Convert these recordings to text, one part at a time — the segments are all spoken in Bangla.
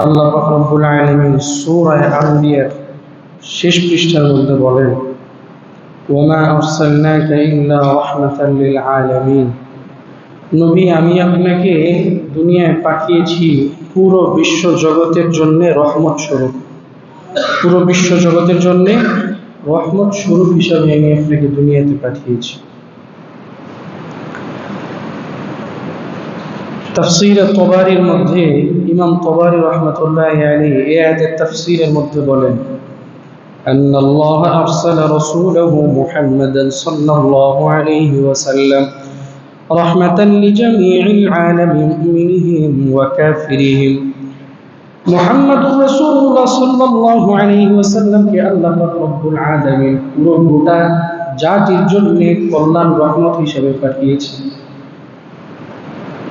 আল্লাহ পাক রব্বুল আলামিন সূরা আম্বিয়ার শেষ পৃষ্ঠার মধ্যে বলেন, ওয়ামা আরসালনাকা ইল্লা রাহমাতাল লিল আলামিন। নবী, আমি আপনাকে দুনিয়ায় পাঠিয়েছি পুরো বিশ্ব জগতের জন্য রহমত স্বরূপ। পুরো বিশ্ব জগতের জন্য রহমত স্বরূপ হিসাবে আমি আপনাকে দুনিয়াতে পাঠিয়েছি। তাফসীর তবারির মধ্যে ইমাম তবারি রাহমাতুল্লাহি আলাইহি এই আয়াতের তাফসীরের মধ্যে বলেন, أن الله أرسل رسوله محمدا صلى الله عليه وسلم رحمة لجميع العالم مؤمنهم وكافرهم। محمد رسول الله صلى الله عليه وسلم के अल्लाह रब्बुल आलमीन পুরো গোটা জাতির জন্য কল্যাণ রহমত হিসেবে পাঠিয়েছেন।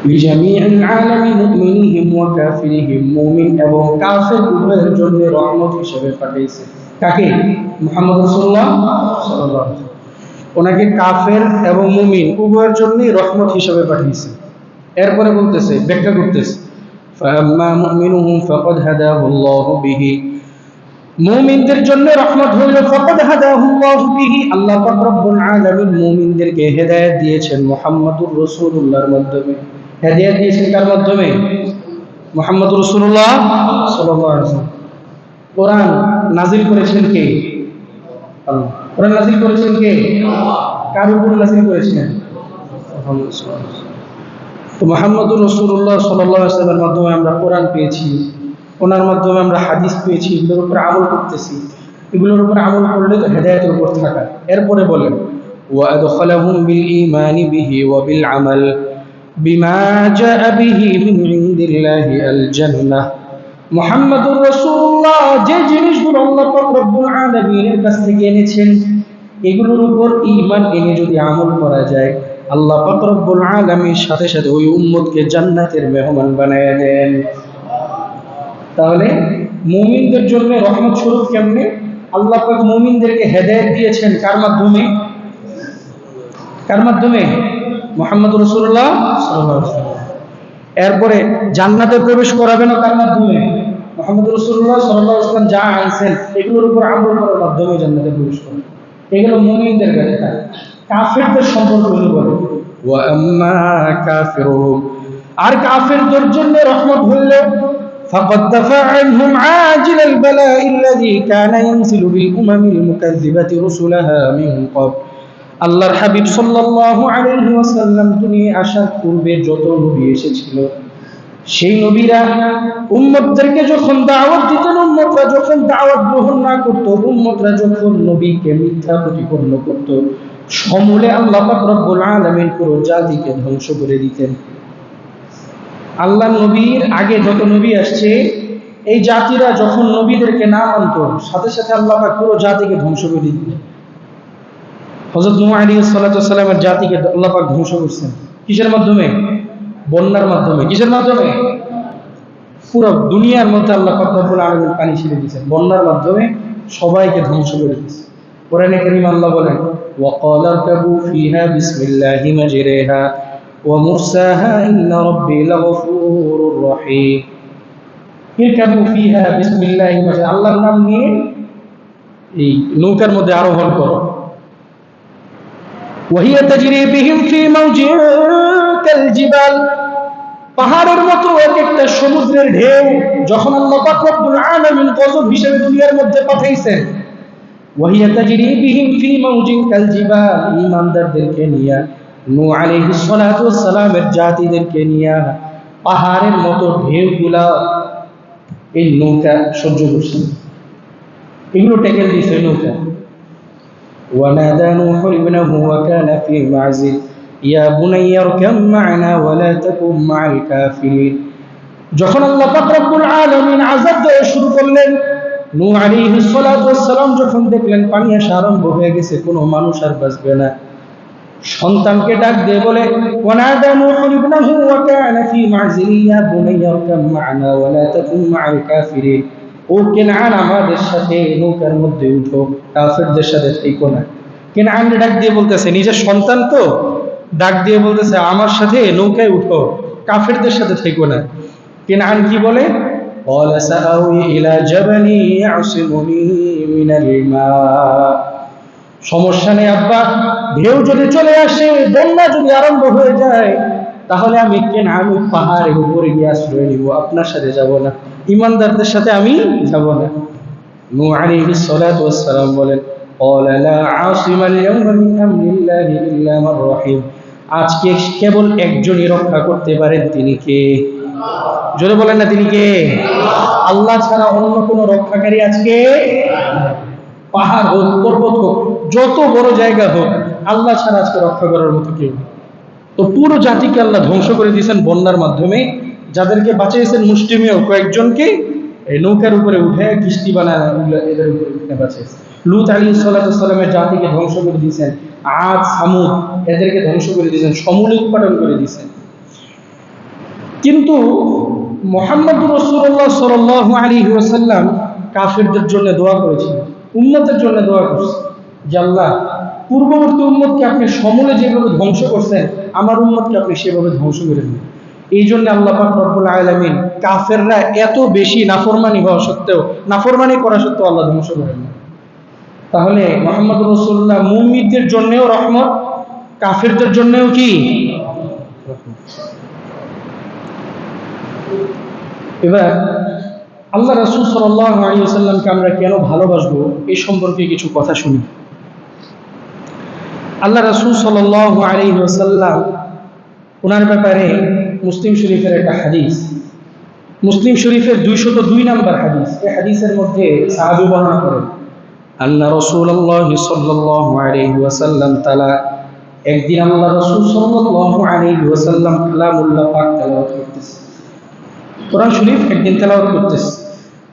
লিজামিল আলামিন মুমিনিহিম ওয়া কাফিরিহিম, মুমিন এবং কাফির উভয়ের জন্য রহমত হিসেবে পাঠিয়েছেন। কাকে? মুহাম্মদ রাসূলুল্লাহ সাল্লাল্লাহু আলাইহি ওয়াসাল্লাম। ওনাকে কাফের এবং মুমিন উভয়ের জন্যই রহমত হিসেবে পাঠিয়েছেন। এরপরে বলতেছে, ব্যাখ্যা করতেছে, ফাআম্মা মুমিনুহুম ফাকাদ হাদাহুল্লাহু বিহি, মুমিনদের জন্য রহমত হইল ফাকাদ হাদাহুল্লাহু বিহি, আল্লাহ পাক রব্বুল আলামিন মুমিনদেরকে হেদায়েত দিয়েছেন মুহাম্মদুর রাসূলুল্লাহর মাধ্যমে। হেদায়েত দিয়েছেন কার মাধ্যমে? মুহাম্মদুর রাসূলুল্লাহ সাল্লাল্লাহু আলাইহি ওয়াসাল্লাম। কোরআন নাযিল করেছেন কে? আল্লাহ। কোরআন নাযিল করেছেন কে? কার উপর নাযিল করেছেন? মুহাম্মদ সাল্লাল্লাহু আলাইহি ওয়াসাল্লাম। তো মুহাম্মদুর রাসূলুল্লাহ সাল্লাল্লাহু আলাইহি ওয়াসাল্লামের মাধ্যমে আমরা কোরআন পেয়েছি, ওনার মাধ্যমে আমরা হাদিস পেয়েছি, এগুলোর উপর আমল করতেছি। এগুলোর উপর আমল করলে তো হেদায়েতের উপর থাকা। এরপরে বলেন, ওয়া আদখালাহুম বিল ঈমানি বিহি ওয়া বিল আমাল বিমা জাআ বিহি মিন ইনদিল্লাহি আল জান্নাহ। মুহাম্মদুর রাসূলুল্লাহ যে জিনিসগুলো আল্লাহ পাক রব্বুল আলামিনের কাছ থেকে এনেছেন, এগুলোর উপর ঈমান এনে যদি আমল করা যায়, আল্লাহ পাক রব্বুল আলামিন সাথে সাথে ওই উম্মতকে জান্নাতের মেহমান বানায় দেন। তাহলে মুমিনদের জন্য রহমত স্বরূপ কেমনে? আল্লাহ পাক মুমিনদেরকে হেদায়েত দিয়েছেন কার মাধ্যমে? কার মাধ্যমে? মুহাম্মদুর রাসূলুল্লাহ সাল্লাল্লাহু আলাইহি ওয়াসাল্লাম। এরপরে জান্নাতে প্রবেশ করাবেন কার মাধ্যমে? মুহাম্মদুর রাসূলুল্লাহ সাল্লাল্লাহু আলাইহি ওয়াসাল্লাম যা আনছেন এগুলোর উপর আমল করার মাধ্যমে জান্নাতে প্রবেশ করবেন। এগুলো মুমিনদের কথা। কাফেরদের সম্পর্কে উনি বলেন, ওয়া আম্মা কাফিরুহুম, আর কাফেরদের জন্য রহমত হলো ফাকাদ দাফা আনহুম আজিলাল বালা'i আল্লাযী কানা ইয়ানজিলু বিল উমামিল মুকাযযিবাতি রাসূলাহা মিন ক্বাবল। আল্লাহর হাবিব সাল্লাল্লাহু আলাইহি ওয়াসাল্লাম দুনিয়ায় আসার পূর্বে যত নবী এসেছিল, সেই নবীরা উম্মতদেরকে যখন দাওয়াত দিতেন, উম্মতরা যখন দাওয়াত গ্রহণ না করত, উম্মতরা যখন নবীকে মিথ্যা প্রতিপন্ন করত, সমূলে আল্লাহ পাক রব্বুল আলামিন পুরো জাতিকে ধ্বংস করে দিতেন। আল্লাহ নবীর আগে যত নবী আসছে, এই জাতিরা যখন নবীদেরকে না মানত, সাথে সাথে আল্লাহ পাক পুরো জাতিকে ধ্বংস করে দিতেন। হযরত নূহ আলাইহিস সালাতু ওয়াস সালামের জাতিকে আল্লাহ পাক ধ্বংস করেছেন কিসের মাধ্যমে? বন্যার মাধ্যমে। কিসের মাধ্যমে? পুরো দুনিয়ার মধ্যে আল্লাহ পাক রব্বুল আলামিন পানি ছেড়ে দিয়েছেন, বন্যার মাধ্যমে সবাইকে ধ্বংস করে দিয়েছেন। কোরআনে কারীম আল্লাহ বলেন, ওয়া ক্বালা রকাবু ফিহা বিসমিল্লাহি মাজরিহা ওয়া মুরসাহা ইন্না রাব্বি লাগফুরুর রহিম। ইরকাবু ফিহা বিসমিল্লাহি মাজরিহা, আল্লাহর নাম নিয়ে এই নৌকার মধ্যে আরোহণ করো। ওয়াহিয়া তাজরি বিহিম ফি মাওজিন কাল জিবাল, পাহাড়ের মতো এক একটা সমুদ্রের ঢেউ যখন আল্লাহ পাক রব্বুল আলামিন গজব হিসেবে দুনিয়ার মধ্যে পাঠাইছেন, ওয়াহিয়া তাজরি বিহিম ফি মাওজিন কাল জিবাল, ঈমানদারদেরকে নিয়ে, নূহ আলাইহিস সালাতু ওয়াস সালামের জাতিদেরকে নিয়ে পাহাড়ের মতো ঢেউগুলা এই নৌকা সহ্য করছে। এগুলো ট্যাকেল দিয়েছে নৌকা। ونادى نوح ابنه وكان في معزل يا بني اركب معنا ولا تكن مع الكافرين। যখন আল্লাহ পাক রব্বুল আলামিন আযাব দেওয়া শুরু করলেন, নূহ আলাইহিস সালাতু ওয়াস সালাম যখন দেখলেন পানি আসা আরম্ভ হয়ে গেছে, কোনো মানুষ আর বাঁচবে না, সন্তানকে ডাক দিয়ে বলে, ونادى نوح ابنه وكان في معزل يا بني اركب معنا ولا تكن مع الكافرين। ও কেনআন, আমাদের সাথে নৌকার মধ্যে উঠো, কাফেরদের সাথে থেকো না। কেনআন ডাক দিয়ে বলতেছে, নিজের সন্তান তো ডাক দিয়ে বলতেছে আমার সাথে নৌকায় উঠো, কাফেরদের সাথে থেকো না। কেনআন কি বলে? قال سآوي إلى جبل يعصمني من الماء সমস্যা নেই আব্বা, ঢেউ যদি চলে আসে, বন্যা যদি আরম্ভ হয়ে যায়, তাহলে আমি পাহাড়ের উপরে গিয়ে আশ্রয় নিব, আপনার সাথে যাব না, ইমানদারদের সাথে আমি যাব না। নূহ আলাইহিস সালাতু ওয়াস সালাম বলেন, قال لا عاصم اليوم من امر الله الا من رحم, আজকে কেবল একজনই রক্ষা করতে পারেন, তিনি কে? জোরে বলেন না, তিনি কে? আল্লাহ ছাড়া অন্য কোনো রক্ষাকারী আজকে, পাহাড় হোক, পর্বত হোক, যত বড় জায়গা হোক, আল্লাহ ছাড়া আজকে রক্ষা করার মতো কেউ। তো পুরো জাতিকে আল্লাহ ধ্বংস করে দিয়েছেন বন্যার মাধ্যমে, যাদেরকে বাঁচিয়েছেন মুষ্টিমেয় কয়েকজনকে নৌকার উপরে উঠে কিস্তি বানায় এদের উপরে উঠে বাঁচিয়েছেন। লূত আলাইহিস সালামের জাতিকে ধ্বংস করে দিয়েছেন, আদ সামুদ এদেরকে ধ্বংস করে দিয়েছেন, সমূলে উৎপাদন করে দিয়েছেন। কিন্তু মুহাম্মদুর রাসূলুল্লাহ সাল্লাল্লাহু আলাইহি ওয়াসাল্লাম কাফিরদের জন্য দোয়া করেছেন, উম্মতের জন্য দোয়া করছেন যে আল্লাহ, পূর্ববর্তী উম্মতকে আপনি সমূলে যেভাবে ধ্বংস করছেন, আমার উম্মতকে আপনি সেভাবে ধ্বংস করে দিন। এই জন্য আল্লাহ পাক রব্বুল আলামিন কাফেররা এত বেশি নাফরমানি করা সত্ত্বেও আল্লাহ ধ্বংস করেন না। তাহলে মুহাম্মদুর রাসূলুল্লাহ মুমিনদের জন্যও রহমত, কাফেরদের জন্যও কি? এবার আল্লাহ রাসূল সাল্লাল্লাহু আলাইহি ওয়াসাল্লামকে আমরা কেন ভালোবাসবো এই সম্পর্কে কিছু কথা শুনি। আল্লাহ রাসূল সাল্লাল্লাহু আলাইহি ওয়াসাল্লাম ওনার ব্যাপারে মুসলিম শরীফের একটা হাদিস, মুসলিম শরীফের 202 নম্বর হাদিস, এই হাদিসের মধ্যে সাহাবী বর্ণনা করেন, আন্না রাসূলুল্লাহ সাল্লাল্লাহু আলাইহি ওয়াসাল্লাম তাআলা, একদিন আল্লাহ রাসূল সাল্লাল্লাহু আলাইহি ওয়াসাল্লাম কালামুল্লাহ পাক তেলাওয়াত করতেছে, কোরআন শরীফ একদিন তেলাওয়াত করতেছে,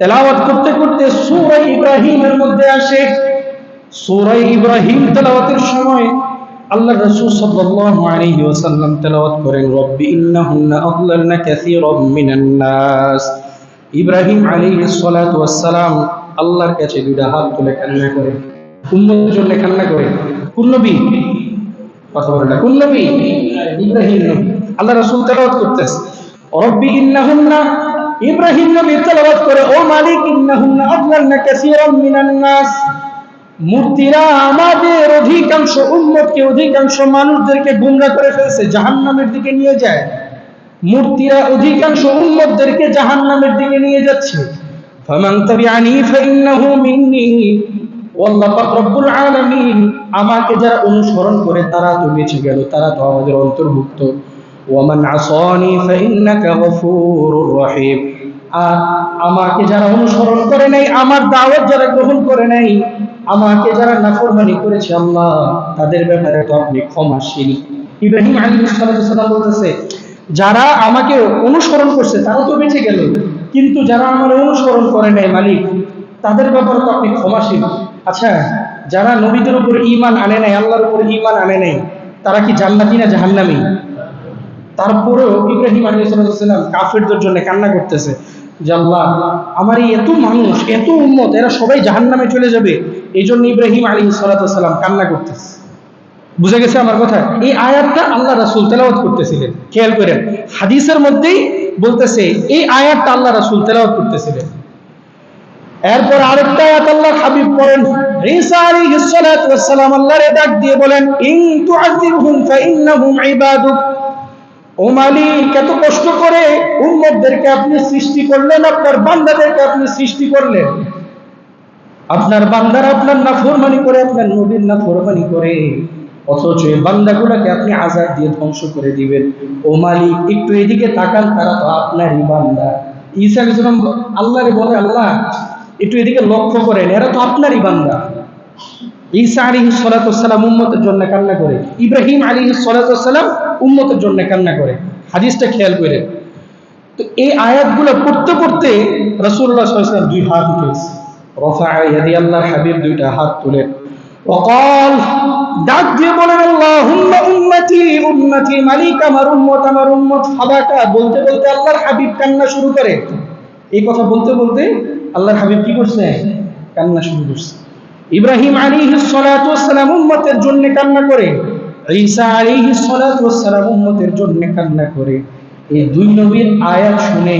তেলাওয়াত করতে করতে সূরা ইব্রাহিমের মধ্যে আসে। সূরা ইব্রাহিম তেলাওয়াতের সময় আল্লাহ রাসূল সাল্লাল্লাহু আলাইহি ওয়াসাল্লাম তেলাওয়াত করেন, রব্বি ইন্নাহুন্না আযলালনা কাসীরাম মিনান নাস। ইব্রাহিম আলাইহিস সালাতু ওয়াস সালাম আল্লাহর কাছে দুইটা হাত তুলে কান্না করে, উম্মতের জন্য কান্না করে। কোন নবী? কথা বলেন না, কোন নবী? ইব্রাহিম নবী। আল্লাহ রাসূল তেলাওয়াত করতেছে, রব্বি ইন্নাহুন্না, ইব্রাহিম নবী তেলাওয়াত করে, ও মালিক, ইন্নাহুন্না আযলালনা কাসীরাম মিনান নাস, মূর্তিরা আমাদের অধিকাংশ উম্মতকে, অধিকাংশ মানুষদেরকে গুমরাহ করে ফেলছে, জাহান্নামের দিকে নিয়ে যায়। মূর্তিরা অধিকাংশ উম্মতদেরকে জাহান্নামের দিকে নিয়ে যাচ্ছে। ফামান তাবিআনি ফাইন্নাহু মিন্নি, আল্লাহ পাক রব্বুল আলামিন আমাকে যারা অনুসরণ করে তারা তো বেঁচে গেল, তারা তো আমাদের অন্তর্ভুক্ত। ওয়ামান আসানি ফাইন্নাকা গফুরুর রহিম, আর আমাকে যারা অনুসরণ করে নাই, আমার দাওয়াত যারা গ্রহণ করে নাই, আমাকে যারা নাফরমানি করেছে আল্লাহ, তাদের ব্যাপারে তো আপনি ক্ষমাশীল। ইব্রাহিম আলাইহিস সালাম বলতেছে, যারা আমাকে অনুসরণ করছে তারা তো বেঁচে গেল, কিন্তু যারা আমার অনুসরণ করে নাই মালিক, তাদের ব্যাপারে তো আপনি ক্ষমাশীল। আচ্ছা, যারা নবীদের উপর ঈমান আনে নাই, আল্লাহর উপর ঈমান আনে নাই, তারা কি জান্নাতি না জাহান্নামী? তারপরেও ইব্রাহিম আলাইহিস সালাম কাফেরদের জন্য কান্না করতেছে যে আল্লাহ, আমার এই এত মানুষ, এত উম্মত, এরা সবাই জাহান্নামে চলে যাবে, এই জন্য ইব্রাহিম আলাইহিস সালাম কান্না করতেছে। বুঝে গেছে আমার কথা? এই আয়াতটা আল্লাহ রাসূল তেলাওয়াত করতেছিলেন, খেয়াল করেন, হাদিসের মধ্যেই বলতেছে এই আয়াতটা আল্লাহ রাসূল তেলাওয়াত করতেছিলেন। এরপর আরেকটা আয়াত আল্লাহ হাবিব পড়েন, ঈসা আলাইহিস সালাম আল্লাহর ডাক দিয়ে বলেন, ইন তুআযিবহুম ফাইন্নাহুম ইবাদুক, ও মালিক, এত কষ্ট করে উম্মতদেরকে আপনি সৃষ্টি করলেন, আপনার বান্দাদেরকে আপনি সৃষ্টি করলেন, আপনার বান্দারা আপনার নাফরমানি করে, আপনার নবীর নাফরমানি করে, অথচ এই বান্দাগুলোকে আপনি আযাব দিয়ে ধ্বংস করে দিবেন। ও মালিক, একটু এদিকে তাকান, তারা তো আপনারই বান্দা। ঈসা আলাইহিস সালাম আল্লাহরে বলে, আল্লাহ একটু এদিকে লক্ষ্য করেন, এরা তো আপনারই বান্দা। ঈসা আলাইহিস সালাম উম্মতের জন্য কান্না করে, ইব্রাহিম আলাইহিস সালাম উম্মতের জন্য কান্না করে। হাদিসটা খেয়াল করে। তো এই আয়াতগুলো পড়তে পড়তে রাসূলুল্লাহ সাল্লাল্লাহু আলাইহি ওয়াসাল্লাম দুই হাত উঠেছে, রাফা ইয়াদি, আল্লাহর হাবিব দুইটা হাত তুলে ওয়াকাল, ডাক দিয়ে বলেন, আল্লাহুম্মা উম্মতি উম্মতি, মালিক আমার উম্মত, আমার উম্মত, ফাদাকা। বলতে বলতে আল্লাহর হাবিব কান্না শুরু করে। এই কথা বলতে বলতে আল্লাহর হাবিব কি করছে? কান্না শুরু করছে। ইব্রাহিম আলাইহিস সালাম উম্মতের জন্য কান্না করে, ঈসা আলাইহিস সালাম উম্মতের জন্য কান্না করে। এই দুই নবীর আয়াত শুনে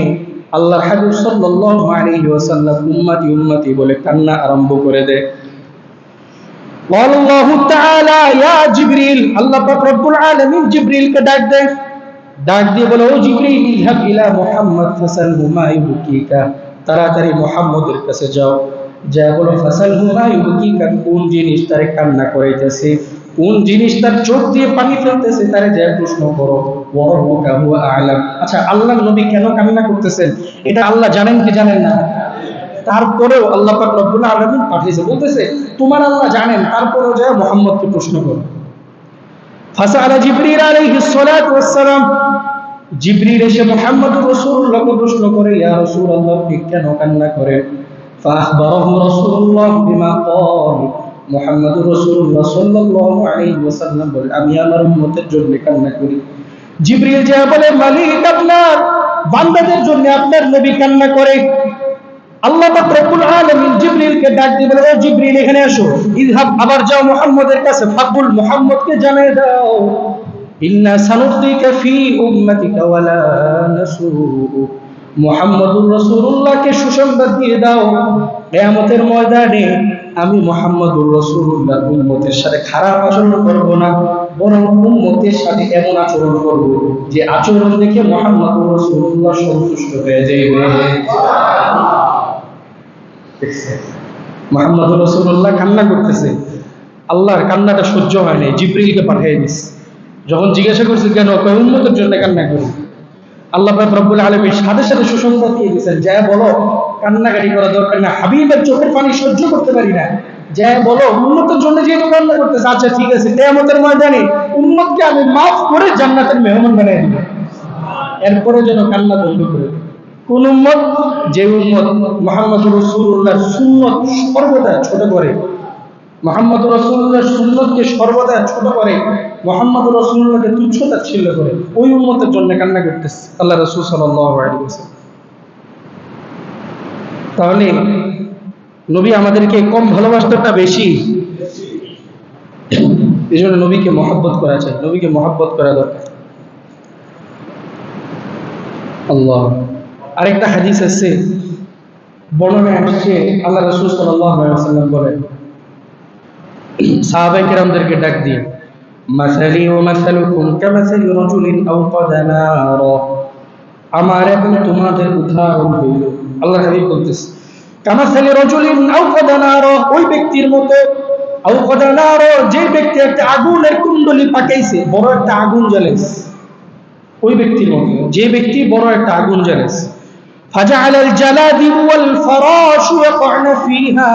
আল্লাহর হাবিব সাল্লাল্লাহু আলাইহি ওয়াসাল্লাম উম্মতি উম্মতি বলে কান্না আরম্ভ করে দেয়। قال الله تعالى يا جبريل আল্লাহ পাক রব্বুল আলামিন জিবরিলকে ডাক দিয়ে বলে, ও জিবরিল ইযহাব ইলা মুহাম্মদ ফাসালহু মা ইউবকিকা, তাড়াতাড়ি মুহাম্মদের কাছে যাও, যা বলো ফাসালহু মা ইউবকিকা, কোন জিনিস তারে কান্না করাইতেছে, কোন জিনিস তার চোখ দিয়ে পানি ফেলতেছে, তারে যা প্রশ্ন করো। ওয়া রাব্বুকা হুয়া আ'লাম। আচ্ছা, আল্লাহর নবী কেন কান্না করতেছেন এটা আল্লাহ জানেন কি জানেন না? তারপরেও আল্লাহ পাক রব্বুল আলামিন পাঠিয়েছে, বলতেছে তোমার আল্লাহ জানেন, তারপরেও যা মুহাম্মদকে প্রশ্ন করো। ফাসালা জিবরিল আলাইহিস সালাতু ওয়াস সালাম, জিবরিল এসে মুহাম্মদুর রাসূলুল্লাহকে প্রশ্ন করে, ইয়া রাসূলুল্লাহ আপনি কেন কান্না করেন? ফাআখবারাহু রাসূলুল্লাহ বিমা ক্বাল, মুহাম্মদুর রাসূলুল্লাহ সাল্লাল্লাহু আলাইহি ওয়াসাল্লাম বলেন, আমি আমার উম্মতের জন্য কান্না করি। জিবরিল যা বলে, মালিক আপনার বান্দাদের জন্য আপনার নবী কান্না করে। আল্লাহ পাক রব্বুল আলামিন জিবরিলকে ডাক দিয়ে বলে, ও জিবরিল এখানে আসো, ইযহাব, আবার যাও মুহাম্মদের কাছে, ফাকুল, মুহাম্মদকে জানিয়ে দাও, ইন্না সানুতিকা ফি উম্মাতিকা ওয়ালা নাসু, মুহাম্মদুর রাসূলুল্লাহকে সুসংবাদ দিয়ে দাও, কিয়ামতের ময়দানে আমি মুহাম্মদুর রাসূলুল্লাহর উম্মতের সাথে খারাপ আচরণ করব না, বরং উম্মতের সাথে এমন আচরণ করব যে আচরণ দেখে মুহাম্মদুর রাসূলুল্লাহ সন্তুষ্ট হয়ে যাবে। মুহাম্মদুর রাসূলুল্লাহ কান্না করতেছে, আল্লাহর কান্নাটা সহ্য হয় নাই, জিবরিলকে পাঠিয়ে দিয়েছে। যখন জিজ্ঞাসা করছে কেন, কয় উম্মতের জন্য কান্না করি। আল্লাহ পাক রব্বুল আলামিন সাথে সাথে সুসংবাদ দিয়ে দিয়েছেন, যা বলো কান্নাকাটি করা দরকার না, হাবিবের চোখের পানি সহ্য করতে পারি না, যা বলো উম্মতের জন্য যেহেতু কান্না করতেছে, আচ্ছা ঠিক আছে, কিয়ামতের ময়দানে উম্মতকে আমি মাফ করে জান্নাতের মেহমান বানিয়ে দিব। এরপরে যেন কান্না বন্ধ করে। কোন উম্মত? যে উম্মত মুহাম্মদুর রাসূলুল্লাহর সুন্নাত সর্বদা ছোট করে, মুহাম্মদুর রাসূলুল্লাহর সুন্নাতকে সর্বদা ছোট করে, মুহাম্মদুর রাসূলুল্লাহকে তুচ্ছ-তাচ্ছিল্য করে, ওই উম্মতের জন্য কান্না করতেছে আল্লাহ রাসূল সাল্লাল্লাহু আলাইহি ওয়াসাল্লাম। তাহলে নবী আমাদেরকে কম ভালোবাসাটা বেশি, এই জন্য নবীকে মহব্বত করা চাই, নবীকে মহব্বত করা দরকার। আল্লাহ, আরেকটা হাদিস আছে, বর্ণনা আসছে, আল্লাহ রাসূল সাল্লাল্লাহু আলাইহি ওয়াসাল্লাম বলেন সাহাবায়ে কেরামদেরকে ডাক দিয়ে, মাসালি ওয়া মাসালুকুম কামাসালি রাজুলিন আওকাদা নারা, আমার এবং তোমাদের উদাহরণ হইল, আল্লাহর হাবিব বলতেছে, কামাসালি রাজুলিন আওকাদা নারা, ওই ব্যক্তির মতো, আওকাদা নারা, যে ব্যক্তি একটা আগুনের কুণ্ডলী পাকাইছে, বড় একটা আগুন জ্বালাইছে, ওই ব্যক্তির মতো, যে ব্যক্তি বড় একটা আগুন জ্বালাইছে। ফাজআলাল জালাদিব ওয়াল ফারাশু ইয়াকউনা ফিহা,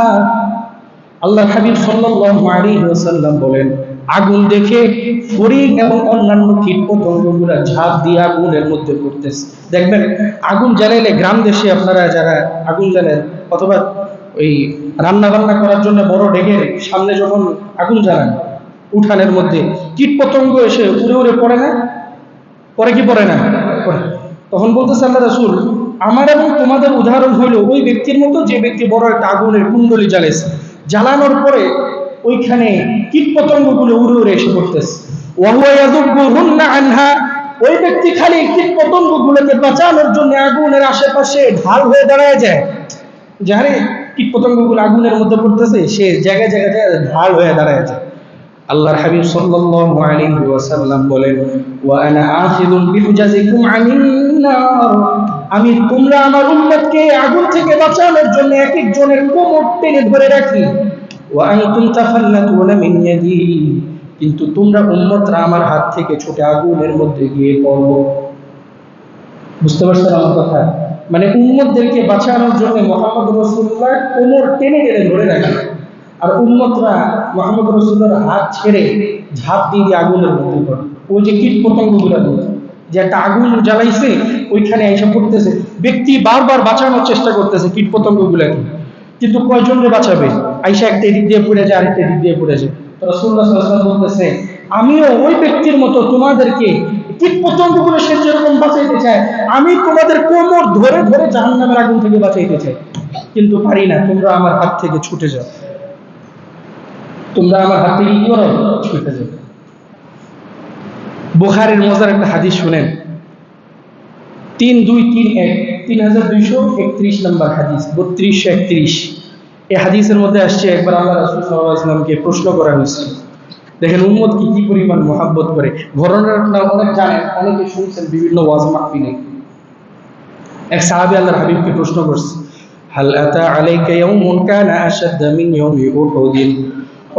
আল্লাহর হাবিব সাল্লাল্লাহু আলাইহি ওয়াসাল্লাম বলেন, আগুন দেখে ফড়িং এবং অন্যান্য কীটপতঙ্গগুলো ঝাঁপ দিয়ে আগুনের মধ্যে পড়তেছে। দেখবেন আগুন জ্বালাইলে গ্রাম দেশে আপনারা যারা আগুন জ্বালেন, অথবা ওই রান্না বান্না করার জন্য বড় ডেকের সামনে যখন আগুন জ্বালান, উঠানের মধ্যে কীটপতঙ্গ এসে উড়ে উড়ে পড়ে না? পরে কি পড়ে না? পড়ে। তখন বলতেছে আল্লাহ রাসূল, আমার এবং তোমাদের উদাহরণ হইল ওই ব্যক্তির মতো, যে ব্যক্তি বড় একটা আগুনের কুণ্ডলী জ্বালাইছে, জ্বালানোর পরে ওইখানে কীটপতঙ্গগুলো উড়ে উড়ে এসে পড়তেছে। ওয়া হুয়া ইয়াযুবুহুন্না আনহা, ওই ব্যক্তি খালি কীটপতঙ্গগুলোকে বাঁচানোর জন্য আগুনের আশেপাশে ঢাল হয়ে দাঁড়ায় যায়, যারে কীটপতঙ্গগুলো আগুনের মধ্যে পড়তেছে, সে জায়গায় জায়গায় ঢাল হয়ে দাঁড়ায় যায়। আল্লাহর হাবিব সাল্লাল্লাহু আলাইহি ওয়াসাল্লাম বলেন, ওয়া আনা আখিযুম বিহুজাজিকুম আনিন নার, আমি তোমরা আমার উম্মতকে আগুন থেকে বাঁচানোর জন্য এক একজনের কোমর টেনে ধরে রাখি। ওয়া আনতুম তাফাল্লাতুনা মিন ইয়াদি, কিন্তু তোমরা উম্মতরা আমার হাত থেকে ছুটে আগুনের মধ্যে গিয়ে পড়ো। বুঝতে পারছেন আমার কথা? মানে উম্মতদেরকে বাঁচানোর জন্য মুহাম্মদ রাসূলুল্লাহ কোমর টেনে টেনে ধরে রাখে, আর উম্মতরা মুহাম্মদ রাসূলুল্লাহর হাত ছেড়ে ঝাঁপ দিয়ে দিয়ে আগুনের মধ্যে পড়ে। ওই যে কীটপতঙ্গগুলো যে একটা আগুন জ্বালাইছে, ওইখানে এসে পড়তেছে, ব্যক্তি বারবার বাঁচানোর চেষ্টা করতেছে কীটপতঙ্গগুলোকে, কিন্তু কয়জনকে বাঁচাবে? আইসা একটা দিক দিয়ে পড়ে যায়, আরেকটা দিক দিয়ে পড়ে যায়। রাসূলুল্লাহ সাল্লাল্লাহু আলাইহি ওয়াসাল্লাম বলতেছে, আমিও ওই ব্যক্তির মতো তোমাদেরকে কীটপতঙ্গগুলো সে যেরকম বাঁচাইতে চায়, আমি তোমাদের কোমর ধরে ধরে জাহান্নামের আগুন থেকে বাঁচাইতে চাই, কিন্তু পারি না। তোমরা আমার হাত থেকে ছুটে যাও, তোমরা আমার হাত থেকে কি করো? ছুটে যাও। বুখারীর মজার একটা হাদিস শুনেন, 3231 3231 নম্বর হাদিস 3231। এই হাদিসের মধ্যে আসছে একবার আল্লাহ রাসূল সাল্লাল্লাহু আলাইহি ওয়াসাল্লামকে প্রশ্ন করা হয়েছিল। দেখেন উম্মত কি পরিমাণ মহব্বত করে। ঘটনাটা অনেক জানেন, অনেকে শুনছেন বিভিন্ন ওয়াজ মাহফিলে। এক সাহাবী আল্লাহর হাবিবকে প্রশ্ন করছে, হাল আতা আলাইকা ইয়াউমুন কানা আশাদ্দা মিন ইয়াউমি উহুদ।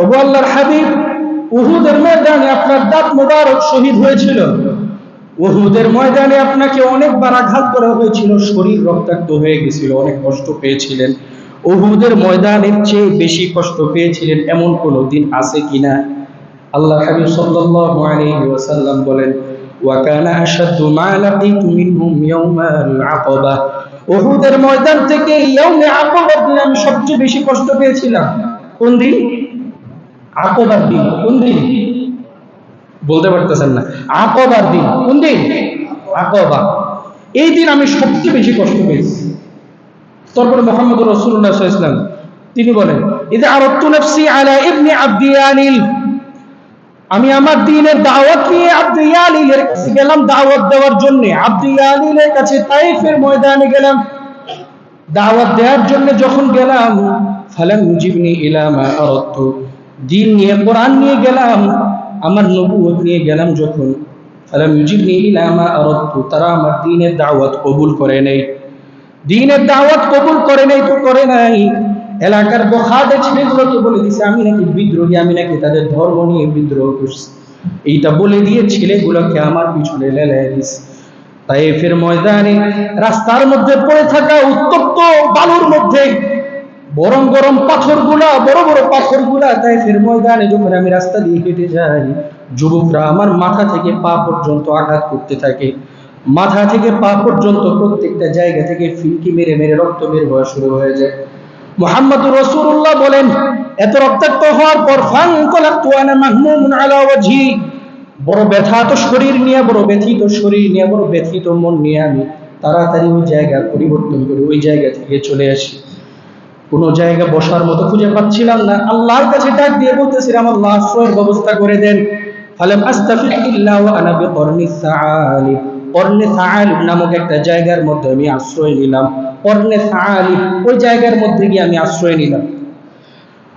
ওগো আল্লাহর হাবিব, উহুদের ময়দানে আপনার দাঁত মোবারক শহীদ হয়েছিল, উহুদের ময়দানে আপনাকে অনেকবার আঘাত করা হয়েছিল, শরীর রক্তাক্ত হয়ে গেছিল, অনেক কষ্ট পেয়েছিলেন। উহুদের ময়দানের চেয়ে বেশি কষ্ট পেয়েছিলেন এমন কোনো দিন আছে কিনা? আল্লাহ হাবিব সাল্লাল্লাহু আলাইহি ওয়াসাল্লাম বলেন, ওয়া কানা আশাদ্দু মা লাকিতু মিনহুম ইয়াউমাল আকাবা। উহুদের ময়দান থেকে ইয়াউমে আকাবার দিন আমি সবচেয়ে বেশি কষ্ট পেয়েছিলাম। কোন দিন? আকাবার দিন। কোন দিন বলতে পারতেছেন না? আকাবার দিন। কোন দিন? আকাবা। এই দিন আমি সবচেয়ে বেশি কষ্ট পেয়েছি। তারপরে মুহাম্মদুর রাসূলুল্লাহ সাল্লাল্লাহু আলাইহি ওয়াসাল্লাম তিনি বলেন, ইযা আরাদতু নাফসি আলা ইবনি আবদিয়ানিল, আমি আমার দ্বীনের দাওয়াত নিয়ে আবদিয়ালিলের কাছে গেলাম দাওয়াত দেওয়ার জন্য। আবদিয়ালিলের কাছে তাইফের ময়দানে গেলাম দাওয়াত দেওয়ার জন্য। যখন গেলাম, ফালাম ইউজিবনি ইলা মা আরাদতু, দ্বীন নিয়ে কোরআন নিয়ে গেলাম, আমার নবুয়ত নিয়ে গেলাম যখন, ফালাম ইউজিবনি ইলা মা আরাদতু, তারা আমার দ্বীনের দাওয়াত কবুল করে নাই। দ্বীনের দাওয়াত কবুল করে নাই তো করে নাই, এলাকার বখাটে ছেলেগুলোকে বলে দিছে আমি নাকি বিদ্রোহী, আমি নাকি তাদের ধর্ম নিয়ে বিদ্রোহ করছি। এইটা বলে দিয়ে ছেলেগুলোকে আমার পিছনে লেলিয়ে দিছে। তাইফের ময়দানে রাস্তার মধ্যে পড়ে থাকা উত্তপ্ত বালুর মধ্যে গরম গরম পাথরগুলা, বড় বড় পাথরগুলা তাইফের ময়দানে যখন আমি রাস্তা দিয়ে হেঁটে যাই, যুবকরা আমার মাথা থেকে পা পর্যন্ত আঘাত করতে থাকে। মাথা থেকে পা পর্যন্ত প্রত্যেকটা জায়গা থেকে ফিনকি মেরে মেরে রক্ত বের হওয়া শুরু হয়ে যায়। মুহাম্মদুর রাসূলুল্লাহ বলেন, এত রক্তাক্ত হওয়ার পর ফানতালাকতু আনা মাহমুমুন আলা ওয়াজহি, বড় ব্যথাত শরীর নিয়ে, বড় ব্যথিত শরীর নিয়ে, বড় ব্যথিত মন নিয়ে আমি তাড়াতাড়ি ওই জায়গা পরিবর্তন করে ওই জায়গা থেকে চলে আসি। কোনো জায়গা বসার মতো খুঁজে পাচ্ছিলাম না। আল্লাহর কাছে ডাক দিয়ে বলতেছিলাম, আল্লাহ আশ্রয়ের ব্যবস্থা করে দেন। ফালাম আস্তাফিক ইল্লা ওয়া আনা বিকরনি সাআলিব, কর্নে সাআলিব নামক একটা জায়গার মধ্যে আমি আশ্রয় নিলাম। কর্নে সাআলিব, ওই জায়গার মধ্যে গিয়ে আমি আশ্রয় নিলাম।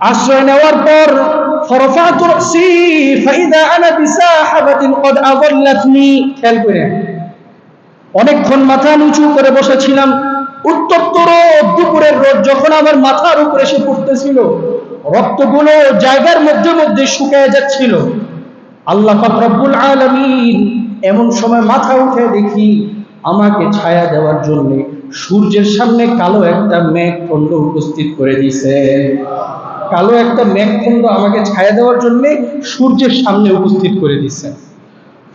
আশ্রয় নেওয়ার পর ফারাফাতু রাসি ফাইদা আনা বিসাহাবাতিন কদ আযাল্লাতনি, খেয়াল করে অনেকক্ষণ মাথা নিচু করে বসেছিলাম। উত্তপ্ত রোদ, দুপুরের রোদ যখন আমার মাথার উপরে এসে পড়তেছিল, রক্তগুলো জায়গার মধ্যে মধ্যে শুকিয়ে যাচ্ছিল। আল্লাহ পাক রব্বুল আলামিন এমন সময় মাথা উঠে দেখি আমাকে ছায়া দেওয়ার জন্য সূর্যের সামনে কালো একটা মেঘখণ্ড উপস্থিত করে দিয়েছে। কালো একটা মেঘখণ্ড আমাকে ছায়া দেওয়ার জন্য সূর্যের সামনে উপস্থিত করে দিয়েছে।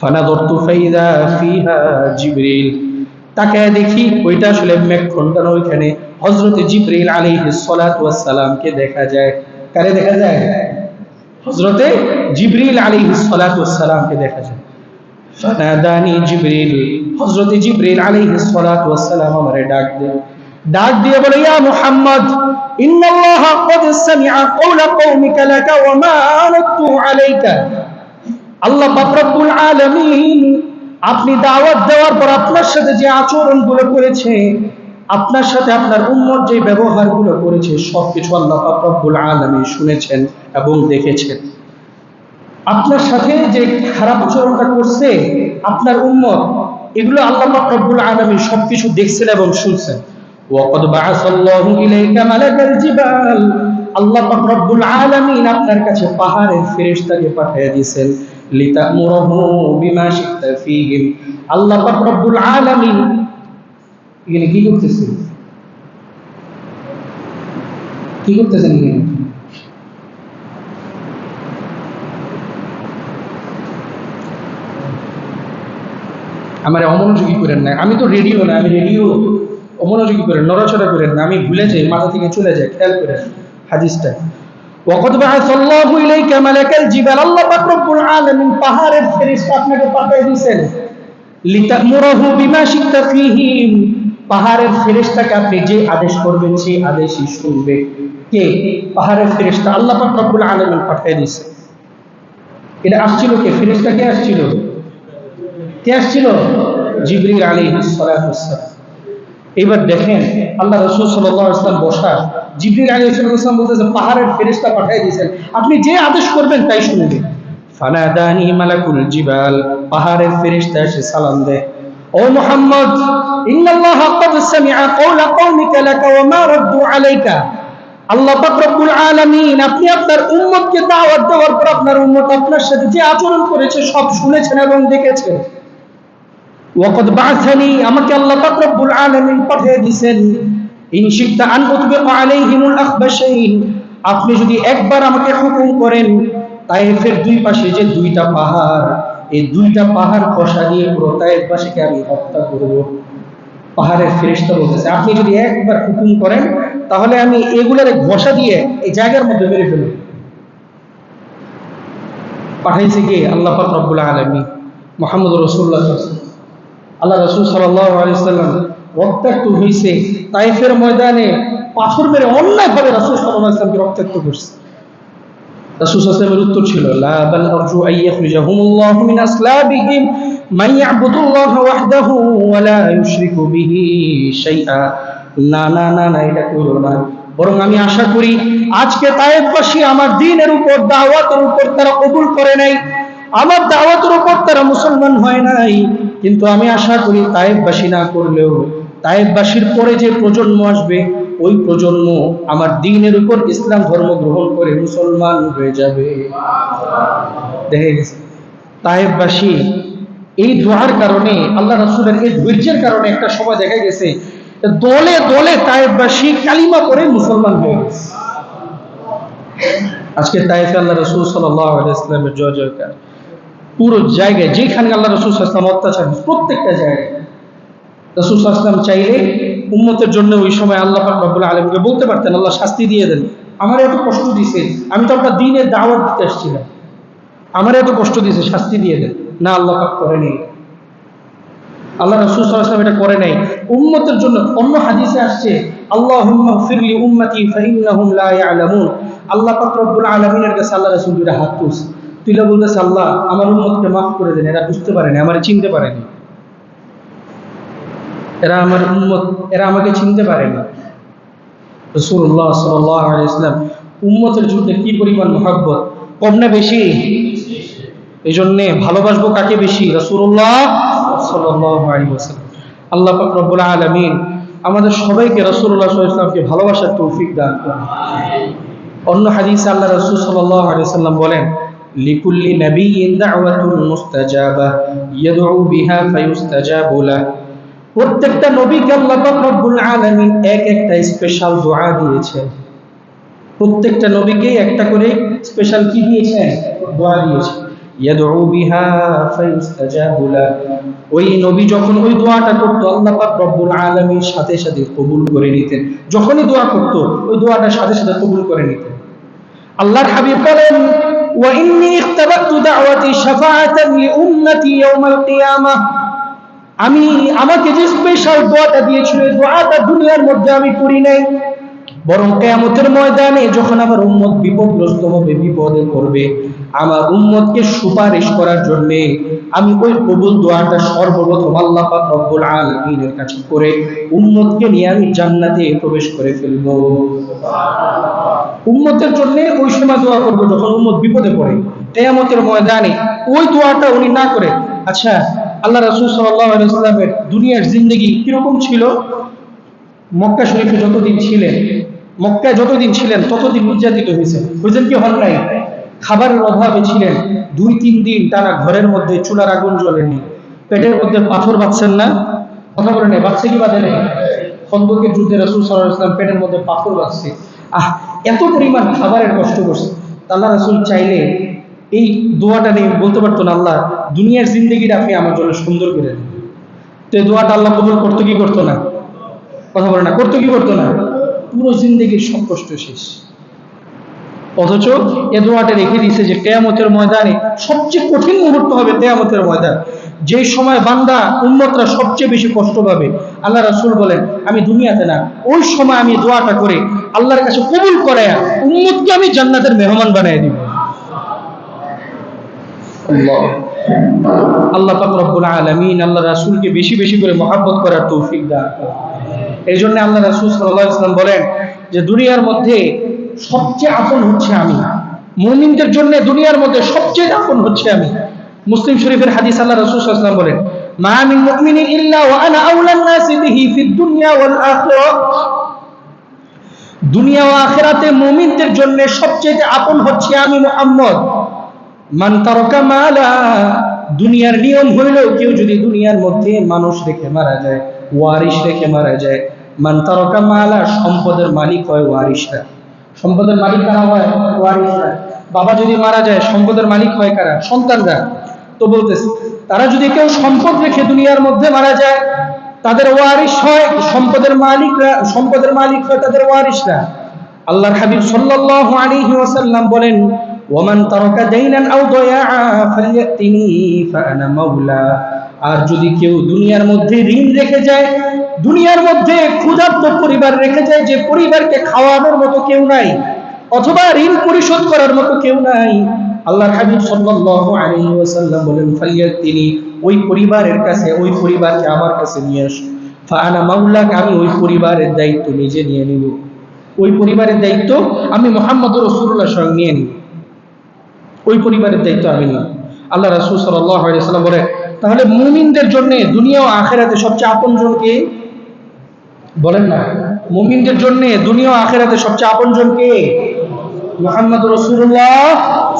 ফানাযারতু ফাইদা ফিহা জিবরিল, তাকায় দেখি ওইটা আসলে মেঘখণ্ড না, ওইখানে হযরত জিবরিল আলাইহিস সালাতু ওয়াস সালামকে দেখা যায়। কারে দেখা যায়? হযরত জিবরিল আলাইহিস সালাতু ওয়াস সালামকে দেখা যায়। ফানাদানি জিবরিল, হযরত জিবরিল আলাইহিস সালাতু ওয়াস সালাম আমারে ডাক দিয়ে বলে, ইয়া মুহাম্মদ ইন্নাল্লাহা ক্বাদ সামিআ কওলা কওমিকা লাকা ওয়া মা আরাদতু আলাইকা। আল্লাহ পাক রব্বুল আলামিন আপনি দাওয়াত দেওয়ার পর আপনার সাথে যে আচরণগুলো করেছে, আপনার সাথে আপনার উম্মত যে ব্যবহারগুলো করেছে, সবকিছু আল্লাহ পাক রব্বুল আলামিন শুনেছেন এবং দেখেছেন। আপনার সাথে যে খারাপ আচরণটা করছে আপনার উম্মত, এগুলো আল্লাহ পাক রব্বুল আলামিন সবকিছু দেখছেন এবং শুনছেন। ওয়াকাদ বাআসাল্লাহু ইলাইকা মালাকাল জিবাল, আল্লাহ পাক রব্বুল আলামিন আপনার কাছে পাহাড়ের ফেরেশতাকে পাঠিয়ে দিয়েছেন। লিতা'মুরহু বিমা শি'তা ফীহিম, আল্লাহ পাক রব্বুল আলামিন এখানে কি করতেছেন? কি করতেছেন এখানে? আমার অমনোযোগী করেন না, আমি তো রেডিও না, আমি রেডিও। অমনোযোগী করেন, নড়াচড়া করেন না, আমি ভুলে যাই, মাথা থেকে চলে যায়। খেয়াল করেন হাদিসটা। ওয়াকাদ বাআসাল্লাহু ইলাইকা মালাকাল জিবাল, আল্লাহ পাক রব্বুল আলামিন পাহাড়ের ফেরেশতা আপনাকে পাঠিয়ে দিয়েছেন। লিতা'মুরহু বিমা শি'তা ফীহিম, পাহাড়ের ফেরেশতাকে আপনি যে আদেশ করবেন সেই আদেশই শুনবে। কে? পাহাড়ের ফেরেশতা আল্লাহ পাক রব্বুল আলামিন পাঠিয়ে দিয়েছেন। এটা আসছিল কে? ফেরেশতা কে আসছিল? কে আসছিল? জিবরিল আলাইহিস সালাতু ওয়াসসালাম। এবার দেখেন আল্লাহ রাসূল সাল্লাল্লাহু আলাইহি ওয়াসাল্লাম বসা, জিবরিল আলাইহিস সালাম বলতেছে পাহাড়ের ফেরেশতা পাঠিয়ে দিয়েছেন, আপনি যে আদেশ করবেন তাই শুনবে। ফানাদানি মালাকুল জিবাল, পাহাড়ের ফেরেশতা এসে সালাম দেয়, ও মুহাম্মদ, ইন্নাল্লাহা ক্বাদ সামিআ কওলা কওমিকা লাকা ওয়া মা রাদ্দু আলাইকা। আল্লাহ পাক রব্বুল আলামিন আপনি আপনার উম্মতকে দাওয়াত দেওয়ার পর আপনার উম্মত আপনার সাথে যে আচরণ করেছে সব শুনেছেন এবং দেখেছেন। ওয়াকাদ বা'আসানি, আমাকে আল্লাহ পাক রব্বুল আলামিন পাঠিয়ে দিয়েছেন, ইন শি'তা আন উতবিকা আলাইহিমুল আখবাশাইন, আপনি যদি একবার আমাকে হুকুম করেন তায়েফের দুই পাশে যে দুইটা পাহাড়, এই দুইটা পাহাড় কষা দিয়ে পুরো তায়েফবাসীকে আমি হত্যা করব। পাহাড়ের ফেরেশতা বলতেছে আপনি যদি একবার হুকুম করেন তাহলে আমি এগুলারে ঘষা দিয়ে এই জায়গার মধ্যে মেরে ফেলব। পাঠাইছে কে? আল্লাহ পাক রব্বুল আলামিন, মুহাম্মদুর রাসূলুল্লাহ সাল্লাল্লাহু আলাইহি ওয়াসাল্লাম। আল্লাহ রাসূল সাল্লাল্লাহু আলাইহি ওয়াসাল্লাম রক্তাক্ত হইছে, তায়েফের ময়দানে পাথর মেরে অন্যায়ভাবে রাসূল সাল্লাল্লাহু আলাইহি ওয়াসাল্লামকে রক্তাক্ত করছে। রাসূল সাল্লাল্লাহু আলাইহি ওয়াসাল্লামের উত্তর ছিল, লা বাল আরজু আইয়াখরিজাহুমুল্লাহু মিন আসলাবিহিম মান ইয়াবুদুল্লাহা ওয়াহদাহু ওয়া লা ইউশরিকু বিহি শাইআ। না না না না, এটা কইরো না, বরং আমি আশা করি আজকে তায়েফবাসী আমার দ্বীনের উপর, দাওয়াতের উপর তারা কবুল করে নাই, আমার দাওয়াতের উপর তারা মুসলমান হয় নাই, কিন্তু আমি আশা করি তায়েফবাসী না করলেও তায়েফবাসীর পরে যে প্রজন্ম আসবে ওই প্রজন্ম আমার দ্বীনের উপর ইসলাম ধর্ম গ্রহণ করে মুসলমান হয়ে যাবে। দেখে গেছে তায়েফবাসী এই দোয়ার কারণে, আল্লাহ রাসূলের এই ধৈর্যের কারণে একটা সময় দেখা গেছে দলে দলে তায়েফবাসী কালিমা পড়ে মুসলমান হয়ে গেছে। আজকে তায়েফে আল্লাহ রাসূল সাল্লাল্লাহু আলাইহি ওয়াসাল্লামের জয় জয়কার, পুরো জায়গায় যেখানে আল্লাহ রাসূল সাল্লাল্লাহু আলাইহি ওয়াসাল্লাম অত্যাচার, প্রত্যেকটা জায়গায় রাসূল সাল্লাল্লাহু আলাইহি ওয়াসাল্লাম চাইলে উম্মতের জন্য ওই সময় আল্লাহ পাক রব্বুল আলামিনকে বলতে পারতেন, আল্লাহ শাস্তি দিয়ে দেন, আমার এত কষ্ট দিয়েছে, আমি তো আপনার দ্বীনের দাওয়াত দিতে আসছিলাম, আমার এত কষ্ট দিয়েছে, শাস্তি দিয়ে দেন। না, আল্লাহ পাক করেনি, আল্লাহ রাসূল সাল্লাল্লাহু আলাইহি ওয়াসাল্লাম এটা করে নাই উম্মতের জন্য। অন্য হাদিসে আসছে, আল্লাহুম্মা গফিরলি উম্মতি ফাইন্নাহুম লা ইয়ালামুন। আল্লাহ পাক রব্বুল আলামিনের কাছে আল্লাহ রাসূল দুইটা হাত তুলছে, তুইলা বলতেছে, আল্লাহ আমার উম্মতকে মাফ করে দেন, এরা বুঝতে পারেনি, আমারে চিনতে পারেনি, এরা আমার উম্মত, এরা আমাকে চিনতে পারেনি। রাসূলুল্লাহ সাল্লাল্লাহু আলাইহি ওয়াসাল্লাম উম্মতের জন্য কি পরিমাণ মহব্বত, কম না বেশি? এই জন্য ভালোবাসবো কাকে বেশি? রাসূলুল্লাহ সাল্লাল্লাহু আলাইহি ওয়াসাল্লাম। আল্লাহ পাক রব্বুল আলামিন আমাদের সবাইকে রাসূলুল্লাহ সাল্লাল্লাহু আলাইহি ওয়াসাল্লামকে ভালোবাসার তৌফিক দান করুন। অন্য হাদিসে আল্লাহ রাসূল সাল্লাল্লাহু আলাইহি ওয়াসাল্লাম বলেন, লিকুল্লি নাবিয়্যিন দাওয়াতুন মুস্তাজাবা ইয়াদউ বিহা ফায়ুস্তাজাবু লাহু। প্রত্যেকটা নবীকে আল্লাহ পাক রব্বুল আলামিন এক একটা স্পেশাল দোয়া দিয়েছেন, প্রত্যেকটা নবীকে একটা করে স্পেশাল কি দিয়েছেন? দোয়া দিয়েছেন। ইয়াদউ বিহা ফায়ুস্তাজাবু লাহু, ওই নবী যখন ওই দোয়াটা করত আল্লাহ পাক রব্বুল আলামিন সাথে সাথে কবুল করে নিতেন। যখনই দোয়া করত ওই দোয়াটা সাথে সাথে কবুল করে নিতেন। আল্লাহর হাবিব বলেন, ওয়া ইন্নী ইখতাবাতু দাওয়াতি শাফাআতান লিউম্মতি ইয়াউমাল কিয়ামাহ। আমাকে যে স্পেশাল দোয়াটা দিয়েছিল এই দোয়াটা দুনিয়ার মধ্যে আমি করি নাই, বরং কিয়ামতের ময়দানে যখন আমার উম্মত বিপদগ্রস্ত হবে, বিপদে পড়বে, আমার উম্মতকে সুপারিশ করার জন্য আমি ওই কবুল দোয়াটা সর্বপ্রথম আল্লাহ পাক রব্বুল আলামিনের কাছে করে উম্মতকে নিয়ে আমি জান্নাতে প্রবেশ করে ফেলব। উম্মতের জন্য ওই সময় দোয়া করব যখন উম্মত বিপদে পড়ে, কিয়ামতের ময়দানে ওই দোয়াটা উনি না করে। আচ্ছা, আল্লাহ রাসূল সাল্লাল্লাহু আলাইহি ওয়াসাল্লামের দুনিয়ার জিন্দেগি কিরকম ছিল? মক্কা শরীফে মক্কায় যতদিন ছিলেন ততদিন নির্যাতিত হয়েছেন কি হন নাই? খাবারের অভাবে ছিলেন, 2-3 দিন টানা ঘরের মধ্যে চুলার আগুন জ্বলেনি, পেটের মধ্যে পাথর বাঁধছেন না? কথা বলে নেই, বাঁধছে কি বাঁধে নেই? খন্দকের যুদ্ধে রাসূল সাল্লাল্লাহু আলাইহি ওয়াসাল্লাম পেটের মধ্যে পাথর বাঁধছে। এত পরিমাণ খাবারের কষ্ট করছে। আল্লাহ রাসূল চাইলে এই দোয়াটা নিয়ে বলতে পারতেন, আল্লাহ দুনিয়ার জিন্দেগিটা আপনি আমার জন্য সুন্দর করে দেন। তো এই দোয়াটা আল্লাহ কবুল করতো কি করতো না? কথা বলে না, করতো কি করতো না? পুরো জিন্দেগির সব কষ্ট শেষ। অথচ এ দোয়াটা রেখে দিয়েছে যে কিয়ামতের ময়দানে সবচেয়ে কঠিন মুহূর্ত হবে কিয়ামতের ময়দান, যে সময় বান্দা উম্মতরা সবচেয়ে বেশি কষ্ট পাবে। আল্লাহ রাসূল বলেন, আমি দুনিয়াতে না, ওই সময় আমি দোয়াটা করে আল্লাহর কাছে কবুল করায়া উম্মতকে আমি জান্নাতের মেহমান বানায় দিব। আল্লাহ আল্লাহ পাক রব্বুল আলামিন আল্লাহ রাসূলকে বেশি বেশি করে মহব্বত করার তৌফিক দান করেন। এই জন্য আল্লাহ রাসূল সাল্লাল্লাহু আলাইহি ওয়াসাল্লাম বলেন যে দুনিয়ার মধ্যে সবচেয়ে আপন হচ্ছে আমি। মুমিনদের জন্য দুনিয়ার মধ্যে সবচেয়ে আপন হচ্ছে আমি। মুসলিম শরীফের হাদিস, আল্লাহ রাসূল সাল্লাল্লাহু আলাইহি ওয়াসাল্লাম বলেন, মা মিন মুমিনিন ইল্লা ওয়া আনা আওলান নাসি বিহি ফিদ দুনিয়া ওয়াল আখিরাহ। দুনিয়া ও আখিরাতে মুমিনদের জন্য সবচেয়ে আপন হচ্ছে আমি মুহাম্মদ। মান তারাকা মালা, দুনিয়ার নিয়ম হইল কেউ যদি দুনিয়ার মধ্যে মানুষ রেখে মারা যায়, ওয়ারিশ রেখে মারা যায়। মান তারাকা মালা, সম্পদের মালিক হয় ওয়ারিশরা। সম্পদের মালিক কারা হয়? ওয়ারিশরা। বাবা যদি মারা যায় সম্পদের মালিক হয় কারা? সন্তানরা। তো বলতেছে তারা যদি কেউ সম্পদ রেখে দুনিয়ার মধ্যে মারা যায় তাদের ওয়ারিশ হয় সম্পদের মালিকরা, সম্পদের মালিক হয় তাদের ওয়ারিশরা। আল্লাহর হাবিব সাল্লাল্লাহু আলাইহি ওয়াসাল্লাম বলেন, ওয়ামান তারাকা দাইনান আও দায়া ফালইয়াতিনি ফাআনা মাওলা। আর যদি কেউ দুনিয়ার মধ্যে ঋণ রেখে যায়, দুনিয়ার মধ্যে ক্ষুধার্ত পরিবার রেখে যায়, যে পরিবারকে খাওয়ানোর মতো কেউ নাই অথবা ঋণ পরিশোধ করার মতো কেউ নাই, আল্লাহর হাবিব সাল্লাল্লাহু আলাইহি ওয়াসাল্লাম বলেন, ফালইয়াতিনি, ওই পরিবারের কাছে, ওই পরিবারকে আমার কাছে নিয়ে আসো। ফাআনা মাওলাক, আমি ওই পরিবারের দায়িত্ব নিজে নিয়ে নিব। ওই পরিবারের দায়িত্ব আমি মুহাম্মদ রাসূলুল্লাহ স্বয়ং নিয়ে নিব। ওই পরিবারের দায়িত্ব আমি নিব। আল্লাহ রাসূল সাল্লাল্লাহু আলাইহি ওয়াসাল্লাম বলে, তাহলে মুমিনদের জন্য দুনিয়া ও আখিরাতে সবচেয়ে আপনজন কে? বলেন না। মুমিনদের জন্য দুনিয়া ও আখিরাতে সবচেয়ে আপনজন কে? মুহাম্মদ রাসূলুল্লাহ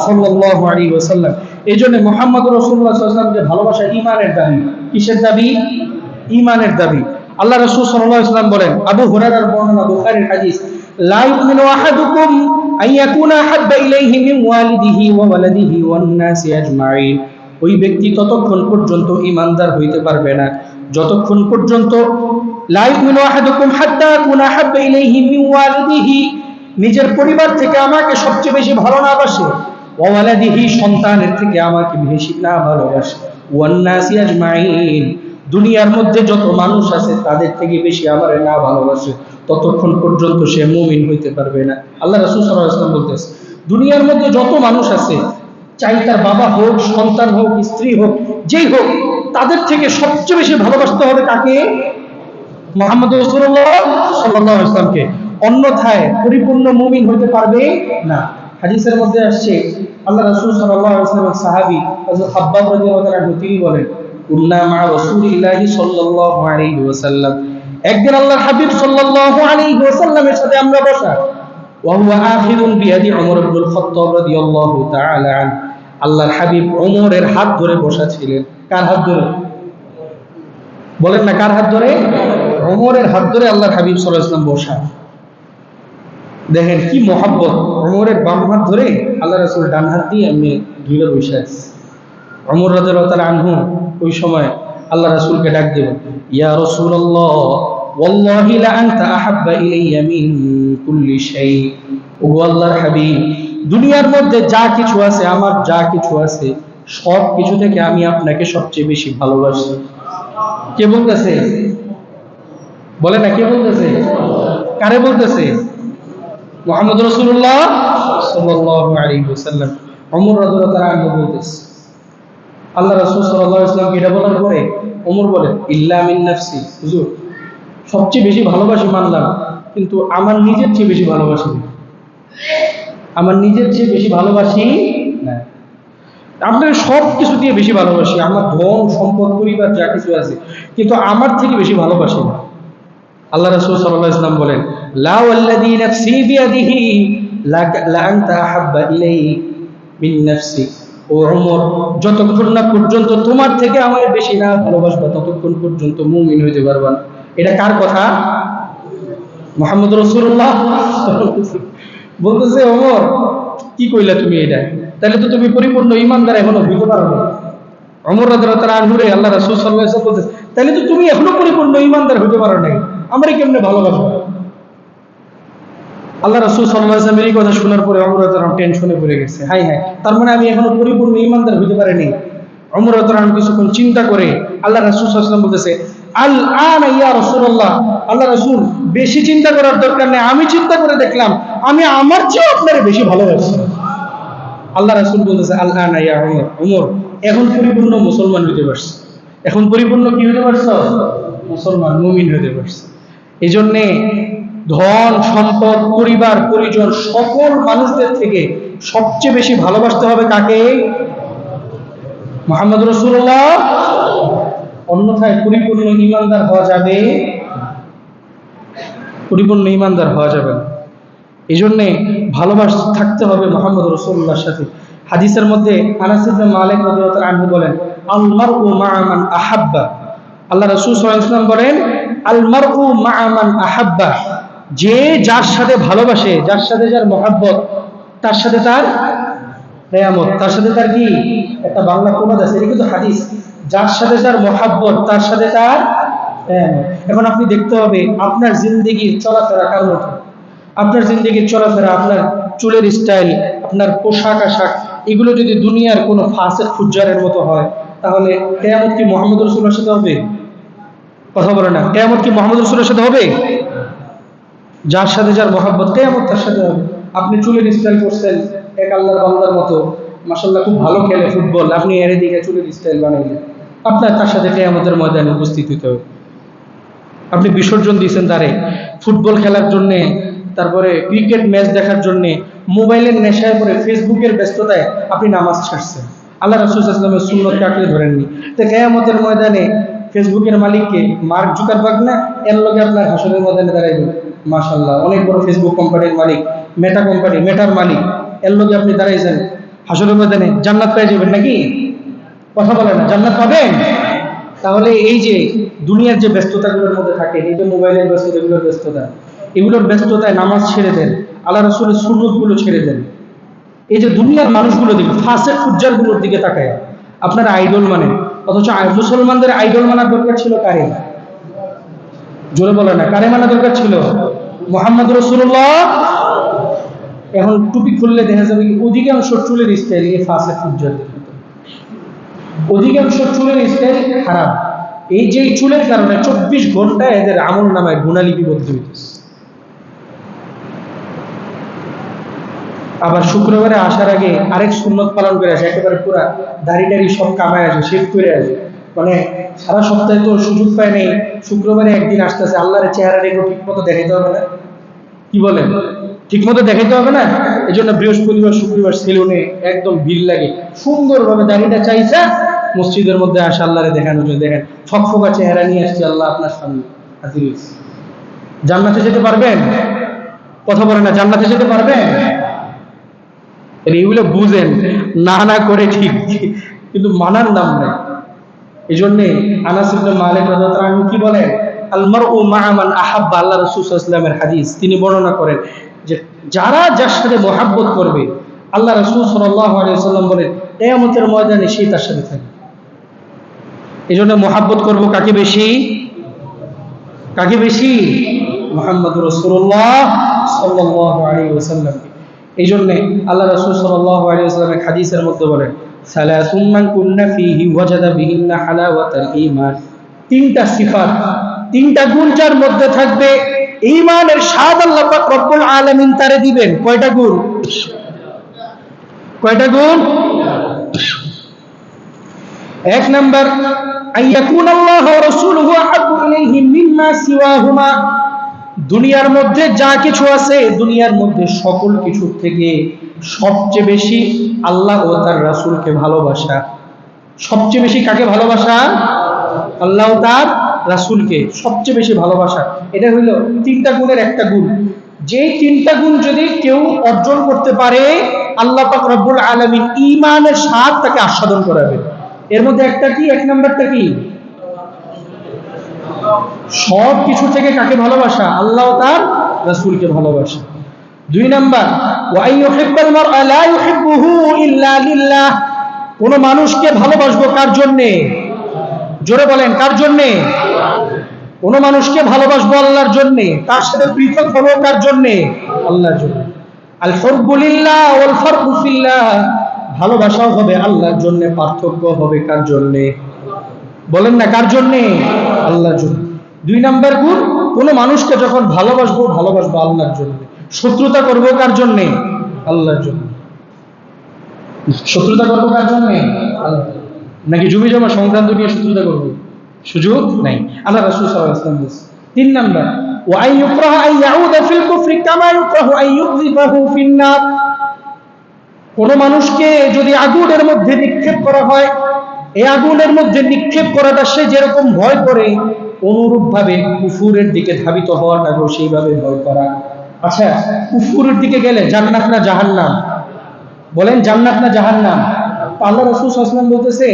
সাল্লাল্লাহু আলাইহি ওয়াসাল্লাম। এইজন্য মুহাম্মদ রাসূলুল্লাহ সাল্লাল্লাহু আলাইহি ওয়াসাল্লামকে ভালোবাসা ঈমানের দাবি। কিসের দাবি? ঈমানের দাবি। আল্লাহ রাসূল সাল্লাল্লাহু আলাইহি ওয়াসাল্লাম বলেন, আবু হুরায়রার বর্ণনা, বুখারীর হাদিস, লা ইউমিনু আহাদুকুম আইয়াকুনা হাব্বা ইলাইহি মিন ওয়ালিদিহি ওয়া ওয়ালাদিহি ওয়ান নাসি আজমাইন। ওই ব্যক্তি ততক্ষণ পর্যন্ত ঈমানদার হইতে পারবে না যতক্ষণ পর্যন্ত লা ইউমিনু আহাদুকুম হাত্তা আকুনা হাব্বা ইলাইহি মিন ওয়ালিদিহি, নিজের পরিবার থেকে আমাকে সবচেয়ে বেশি ভালো না বাসে, ওয়া ওয়ালাদিহি, সন্তানের থেকে আমাকে বেশি না ভালোবাসে, ওয়ান নাসি আজমাইন, দুনিয়ার মধ্যে যত মানুষ আছে তাদের থেকে বেশি আমারে না ভালোবাসে, ততক্ষণ পর্যন্ত সে মুমিন হইতে পারবে না। আল্লাহ রাসূল সাল্লাল্লাহু আলাইহি ওয়াসাল্লাম বলতেছে, দুনিয়ার মধ্যে যত মানুষ আছে, চাই তার বাবা হোক, সন্তান হোক, স্ত্রী হোক, যেই হোক, তাদের থেকে সবচেয়ে বেশি ভালোবাসতে হবে কাকে? মুহাম্মদ রাসূলুল্লাহ সাল্লাল্লাহু আলাইহি ওয়াসাল্লামকে। অন্যথায় পরিপূর্ণ মুমিন হইতে পারবে না। হাদিসের মধ্যে আসছে, আল্লাহ রাসূল সাল্লাল্লাহু আলাইহি ওয়াসাল্লামের সাহাবী হযরত খাব্বাব রাদিয়াল্লাহু তাআলা তিনি বলেন, কুন্না মা রাসূলিল্লাহি সাল্লাল্লাহু আলাইহি ওয়াসাল্লাম, একদিন আল্লাহর হাবিব সাল্লাল্লাহু আলাইহি ওয়াসাল্লামের সাথে আমরা বসা, ওয়া হুয়া আখিযুন বিয়াদি ওমর ইবনুল খাত্তাব রাদিয়াল্লাহু তাআলা আনহু, আল্লাহর হাবিব ওমরের হাত ধরে বসা ছিলেন। কার হাত ধরে? বলেন না, কার হাত ধরে? ওমরের হাত ধরে আল্লাহর হাবিব সাল্লাল্লাহু আলাইহি ওয়াসাল্লাম বসা। দেখেন কি মহব্বত! ওমরের বাম হাত ধরে আল্লাহ রাসূল ডান হাত দিয়ে এমনি ধরে বসে আছে। ওমর রাদিয়াল্লাহু তাআলা আনহু ওই সময় আল্লাহ রাসূলকে ডাক দিলেন, ইয়া রাসূলুল্লাহ ওয়াল্লাহি লা আনতা আহাব্বা ইলাইয়া মিন কুল্লি শাই। ও আল্লাহর হাবিব, দুনিয়ার মধ্যে যা কিছু আছে, আমার যা কিছু আছে, সব কিছু থেকে আমি আপনাকে সবচেয়ে বেশি ভালোবাসি। কে বলতেছে? বলে না, কে বলতেছে? কারে বলতেছে? মুহাম্মদ রাসূলুল্লাহ সাল্লাল্লাহু আলাইহি ওয়াসাল্লাম। ওমর রাদিয়াল্লাহু তাআলা আনহু বলতেছে, আল্লাহ রাসূল সাল্লাল্লাহু আলাইহি ওয়াসাল্লাম এটা বলার পরে ওমর বলে, ইল্লা মিন নাফসি, হুজুর সবচেয়ে বেশি ভালোবাসি মানলাম, কিন্তু আমার নিজের চেয়ে বেশি ভালোবাসি না। আমার নিজের চেয়ে বেশি ভালোবাসি না। আপনার সব কিছু দিয়ে বেশি ভালোবাসি, আমার ধন সম্পদ পরিবার যা কিছু আছে, কিন্তু আমার থেকে বেশি ভালোবাসি না। আল্লাহ রাসূল সাল্লাল্লাহু আলাইহি ওয়াসাল্লাম বলেন, লা ওয়াল্লাযী নাফসি বিয়াদিহি লা আনতা আহাব্বা ইলাইহি মিন নাফসি। ও ওমর, যতক্ষণ না পর্যন্ত তোমার থেকে আমাকে বেশি না ভালোবাসবা, ততক্ষণ পর্যন্ত মুমিন হইতে পারবা না। এটা কার কথা? মুহাম্মদ রাসূলুল্লাহ বলতেছে, ওমর কি কইলা তুমি এটা? তাহলে তো তুমি পরিপূর্ণ ঈমানদার এখনো হইতে পারো না। ওমর রাদিয়াল্লাহু তাআলা আনহু রে আল্লাহ রাসূল সাল্লাল্লাহু আলাইহি ওয়াসাল্লাম বলতেছে, তাহলে তো তুমি এখনো পরিপূর্ণ ঈমানদার হইতে পারো নাই, আমারে কেমনে ভালোবাসো? আল্লাহ রাসূল সাল্লাল্লাহু আলাইহি ওয়াসাল্লামের এই কথা শোনার পরে ওমর রাদিয়াল্লাহু তাআলা টেনশনে পড়ে গেছে। হাই হাই, তার মানে আমি এখনো পরিপূর্ণ ঈমানদার হইতে পারিনি। ওমর রাদিয়াল্লাহু আনহু কিছুক্ষণ চিন্তা করে আল্লাহ রাসূল সাল্লাল্লাহু আলাইহি ওয়াসাল্লাম বলতেছে, আল আনা ইয়া রাসূলুল্লাহ, আল্লাহ রাসূল বেশি চিন্তা করার দরকার নেই, আমি চিন্তা করে দেখলাম আমি আমার চেয়ে আপনারে বেশি ভালোবাসি। আল্লাহ রাসূল বলতেছে আল-আনা ইয়া উমর, উমর এখন পরিপূর্ণ মুসলমান হতে পারছে, এখন পরিপূর্ণ কি হতে পারছো? মুসলমান, মুমিন হতে পারছে। এই জন্যে ধন সম্পদ পরিবার পরিজন সকল মানুষদের থেকে সবচেয়ে বেশি ভালোবাসতে হবে কাকে? মুহাম্মদ রাসূলুল্লাহ। অন্যথায় পরিপূর্ণ ঈমানদার হওয়া যাবে, পরিপূর্ণ ঈমানদার হওয়া যাবে না। এই জন্যে ভালোবাসা থাকতে হবে মুহাম্মদ রাসূলুল্লাহর সাথে। হাদিসের মধ্যে আনাস ইবনে মালিক রাদিয়াল্লাহু আনহু বলেন আল মারউ মা'a মান আহাব্বা, আল্লাহ রাসূল সাল্লাল্লাহু আলাইহি ওয়াসাল্লাম বলেন আল মারউ মা'a মান আহাব্বা, যে যার সাথে ভালোবাসে, যার সাথে যার মহব্বত, তার সাথে তার কিয়ামত, তার সাথে তার কি একটা বাংলা প্রবাদ আছে, এটা কিন্তু হাদিস, যার সাথে যার মহব্বত তার সাথে তার কিয়ামত। এখন আপনি দেখতে হবে আপনার জিন্দেগির চলাফেরা কার মতো, আপনার জিন্দেগির চলাফেরা, আপনার চুলের স্টাইল, আপনার পোশাক আশাক, এগুলো যদি দুনিয়ার কোনো ফাসিক ফুজ্জারের মতো হয়, তাহলে কিয়ামত কি মুহাম্মদ রাসূলুল্লাহর সাথে হবে? কথা বলে না, কিয়ামত কি মুহাম্মদ রাসূলুল্লাহর সাথে হবে? যার সাথে যার মহব্বত কিয়ামত তার সাথে হবে। আপনি চুলের স্টাইল করছেন এক আল্লাহর বান্দার মতো, মাশাআল্লাহ খুব ভালো খেলে ফুটবল, আপনি এর দিকে চুলের স্টাইল বানাইলেন, আপনার তার সাথে কিয়ামতের ময়দানে উপস্থিত হতে হবে। আপনি বিসর্জন দিয়েছেন তারে ফুটবল খেলার জন্যে, তারপরে ক্রিকেট ম্যাচ দেখার জন্যে, মোবাইলের নেশায় পড়ে ফেসবুকের ব্যস্ততায় আপনি নামাজ ছাড়ছেন, আল্লাহ রাসূল সাল্লাল্লাহু আলাইহি ওয়াসাল্লামের সুন্নতকে আঁকড়ে ধরেননি। তো কিয়ামতের ময়দানে ফেসবুকের মালিককে মার্ক জুকারবার্গ না, এর লগে আপনার হাসরের ময়দানে দাঁড়াইবেন, মাশাআল্লাহ অনেক বড় ফেসবুক কোম্পানির মালিক, মেটা কোম্পানি, মেটার মালিক, এর লগে আপনি দাঁড়াইছেন হাসরের ময়দানে, জান্নাত পেয়ে যাবেন নাকি? কথা বলে না, জান্নাত পাবেন? তাহলে এই যে দুনিয়ার যে ব্যস্ততাগুলোর মধ্যে থাকে, এই যে মোবাইলের ব্যস্ততা, এগুলোর ব্যস্ততা, এগুলোর ব্যস্ততায় নামাজ ছেড়ে দেন, আল্লাহ রাসূলের সুন্নতগুলো ছেড়ে দেন। এই যে দুনিয়ার মানুষগুলোর দিকে, ফাসিক ফুজ্জারগুলোর দিকে তাকায় আপনারা আইডল মানেন, অথচ মুসলমানদের আইডল মানার দরকার ছিল কারে? জোরে বলে না, কারে মানা দরকার ছিল? মুহাম্মদ রাসূলুল্লাহ। এখন টুপি খুললে দেখা যাবে অধিকাংশ চুলের স্টাইল এই ফাসিক ফুজ্জারদের, অধিকাংশ চুলের স্টাইল খারাপ। এই যে চুলের কারণে 24 ঘন্টায় এদের আমল নামায় গুনাহ লিপিবদ্ধ হইতেছে। আবার শুক্রবারে আসার আগে আরেক সুন্নত পালন করে আসে, একেবারে পুরা দাড়ি টাড়ি সব কামায় আসে, শেভ করে আসে, মানে সারা সপ্তাহে তো সুযোগ পায় নেই, শুক্রবারে একদিন আসতেছে, আল্লাহর চেহারা রেখে ঠিক মতো দেখাইতে হবে না, কি বলেন? ঠিক মতো দেখাইতে হবে না? এই জন্য বৃহস্পতিবার শুক্রবার সেলুনে একদম ভিড় লাগে, সুন্দরভাবে দাড়িটা চাইছে মসজিদের মধ্যে আসে আল্লাহরে দেখানোর জন্য। দেখেন ফকফকা চেহারা নিয়ে আসছে আল্লাহ আপনার সামনে হাজির হয়েছে। জান্নাতে যেতে পারবেন? কথা বলে না, জান্নাতে যেতে পারবেন? এইগুলো বুঝেন, না না করে ঠিক, কিন্তু মানার নাম নাই। এই জন্যে আনাস ইবনে মালিক রাদিয়াল্লাহু আনহু কি বলেন? আল মারউ মা'a মান আহাব্বা, আল্লাহ রাসূল সাল্লাল্লাহু আলাইহি ওয়াসাল্লামের হাদিস, তিনি বর্ণনা করেন যে যারা যার সাথে মহব্বত করবে, আল্লাহ রাসূল সাল্লাল্লাহু আলাইহি ওয়াসাল্লাম বলেন কিয়ামতের ময়দানে সে তার সাথে থাকবে। এই জন্য মহব্বত করবো কাকে বেশি? কাকে বেশি? মুহাম্মদ রাসূলুল্লাহ সাল্লাল্লাহু আলাইহি ওয়াসাল্লাম। এই জন্য আল্লাহ রাসূল সাল্লাল্লাহু আলাইহি ওয়াসাল্লামের হাদিসের মধ্যে বলেন সালাসুম মান কুন্না ফীহি ওয়াজাদা বিহিন্না হালাওয়াতাল ঈমান, তিনটা সিফাত, তিনটা গুণ যার মধ্যে থাকবে ঈমানের স্বাদ আল্লাহ পাক রব্বুল আলামিন তারে দিবেন। কয়টা গুণ? কয়টা গুণ? এক নাম্বার আইয়াকুন আল্লাহ ওয়া রাসূলুহু আহাব্বু ইলাইহি মিম্মা সিওয়াহুমা, দুনিয়ার মধ্যে যা কিছু আছে, দুনিয়ার মধ্যে সকল কিছু থেকে সবচেয়ে বেশি আল্লাহ ও তার রাসূলকে ভালোবাসা। সবচেয়ে বেশি কাকে ভালোবাসা? আল্লাহ ও তার রাসূলকে সবচেয়ে বেশি ভালোবাসা। এটা হইল তিনটা গুণের একটা গুণ। যে তিনটা গুণ যদি কেউ অর্জন করতে পারে, আল্লাহ পাক রব্বুল আলামিন ঈমানের স্বাদ তাকে আস্বাদন করাবে। এর মধ্যে একটা কি? এক নাম্বারটা কি? সব কিছু থেকে কাকে ভালোবাসা? আল্লাহ ও তার রাসূলকে ভালোবাসা। দুই নাম্বার ওয়া ইউহিব্বুল মারআ লা ইউহিব্বুহু ইল্লা লিল্লাহ, কোন মানুষকে ভালোবাসবো কার জন্যে? জোরে বলেন, কার জন্যে? কোন মানুষকে ভালোবাসবো আল্লাহর জন্যে, তার সাথে পৃথক হবো কার জন্যে? আল্লাহর জন্য। আল হুব্বু লিল্লাহ ওয়াল ফারকু ফিল্লাহ, ভালোবাসাও হবে আল্লাহর জন্য, পার্থক্য হবে কার জন্য? বলেন না, কার জন্য? আল্লাহর জন্য। দুই নাম্বার গুণ, কোন মানুষকে যখন ভালোবাসবো, ভালোবাসবো আল্লাহর জন্য। শত্রুতা করবো কার জন্য? আল্লাহর জন্য। শত্রুতা করবো কার জন্য? নাকি জমি জমা সংক্রান্ত নিয়ে শত্রুতা করবো? সুযোগ নাই। আল্লাহ রাসূল সাল্লাল্লাহু আলাইহি ওয়াসাল্লাম বলেছেন 3 নাম্বার, ওয়া আন ইউকরাহা আন ইয়াউদা ফিল কুফরি কামা ইউকরাহু আন ইউযিফাহু ফিন নার। কোন মানুষকে যদি আগুনের মধ্যে নিক্ষেপ করা হয়, এই আগুনের মধ্যে নিক্ষেপ করাটা সে যেরকম ভয় করে, অনুরূপ ভাবে কুফুরের দিকে ধাবিত হওয়াটাকেও সেইভাবে ভয় করা। আচ্ছা, কুফুরের দিকে গেলে জান্নাত না জাহান্নাম? বলেন জান্নাত না জাহান্নাম? আল্লাহ রাসূল সাল্লাল্লাহু আলাইহি ওয়াসাল্লাম বলতেছে,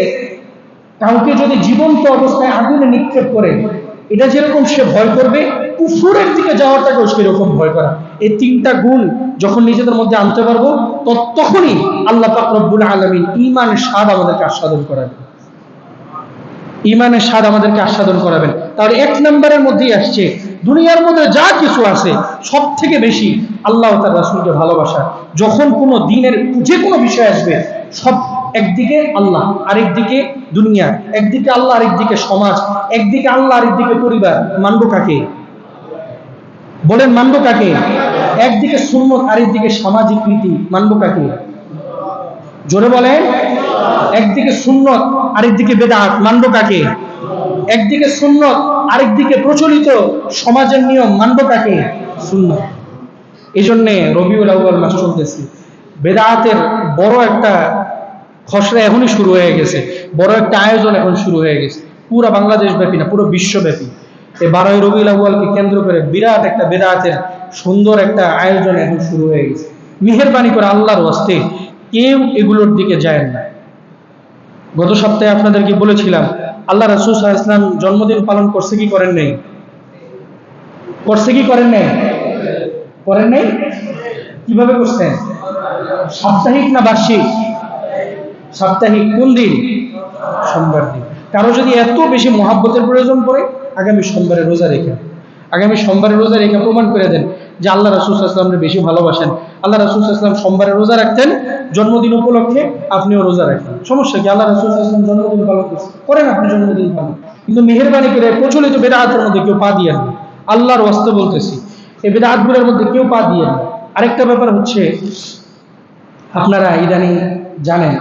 কাউকে যদি জীবন্ত অবস্থায় আগুনে নিক্ষেপ করে, এটা যেরকম সে ভয় করবে, কুফুরের দিকে যাওয়াটাকেও সেরকম ভয় করা। এই 3টা গুণ যখন নিজেদের মধ্যে আনতে পারবো, তখনই আল্লাহ পাক রব্বুল আলামিন ঈমানের স্বাদ আমাদেরকে আস্বাদন করাবেন। ঈমানের স্বাদ আমাদেরকে আস্বাদন করাবেন। তাহলে 1 নম্বরের মধ্যেই আসছে, দুনিয়ার মধ্যে যা কিছু আছে সব থেকে বেশি আল্লাহ ও তার রাসূলকে ভালোবাসা। যখন কোনো দিনের যে কোনো বিষয় আসবে, সব একদিকে আল্লাহ, আরেকদিকে দুনিয়া, একদিকে আল্লাহ আরেকদিকে সমাজ, একদিকে আল্লাহ আরেকদিকে পরিবার, মানব কাকে? বলেন মানব কাকে? একদিকে সুন্নত আরেকদিকে সামাজিক রীতি, মানব কাকে? জোরে বলেন। একদিকে সুন্নত আরেকদিকে বেদাত, মানব কাকে? একদিকে সুন্নত আরেকদিকে প্রচলিত সমাজের নিয়ম, মানব কাকে? সুন্নত। এই জন্যে রবিউল আউয়াল মাস চলতেছে, বেদাতের বড় একটা খসড়া এখনই শুরু হয়ে গেছে, বড় একটা আয়োজন এখন শুরু হয়ে গেছে, পুরো বাংলাদেশ ব্যাপী না, পুরো বিশ্বব্যাপী। এই 12ই রবিউল আউয়ালকে কেন্দ্র করে বিরাট একটা বেদাতের সুন্দর একটা আয়োজন এখন শুরু হয়ে গেছে। মেহেরবানি করে আল্লাহর ওয়াস্তে কেউ এগুলোর দিকে যায় না। গত সপ্তাহে আপনাদেরকে বলেছিলাম, আল্লাহ রাসূল সাল্লাল্লাহু আলাইহি ওয়াসাল্লাম জন্মদিন পালন করছে কি করেন নাই? করছে কি করেন নাই? করেন নাই? কিভাবে করছেন? সাপ্তাহিক না বার্ষিক? সাপ্তাহিক। কোন দিন? সোমবার দিন। কারো যদি এত বেশি মহাব্বতের প্রয়োজন পড়ে, আগামী সোমবারে রোজা রেখে, আগামী সোমবারে রোজা রেখে প্রমাণ করে দেন যে আল্লাহ রাসূল সাল্লাল্লাহু আলাইহি ওয়াসাল্লামকে বেশি ভালোবাসেন। আল্লাহ রাসূল সাল্লাল্লাহু আলাইহি ওয়াসাল্লাম সোমবারে রোজা রাখতেন, জন্মদিন উপলক্ষে আপনিও রোজা রাখেন। সমস্যা কি? আল্লাহ রাসূল সাল্লাল্লাহু আলাইহি ওয়াসাল্লাম জন্মদিন পালন করছেন, করেন আপনি জন্মদিন পালন। কিন্তু মেহেরবানি করে প্রচলিত বেদাতের মধ্যে কেউ পা দিয়েন না। আল্লাহর ওয়াস্তে বলতেছি, এই বেদাতগুলোর মধ্যে কেউ পা দিয়েন না। আরেকটা ব্যাপার হচ্ছে, আপনারা ইদানিং জানেন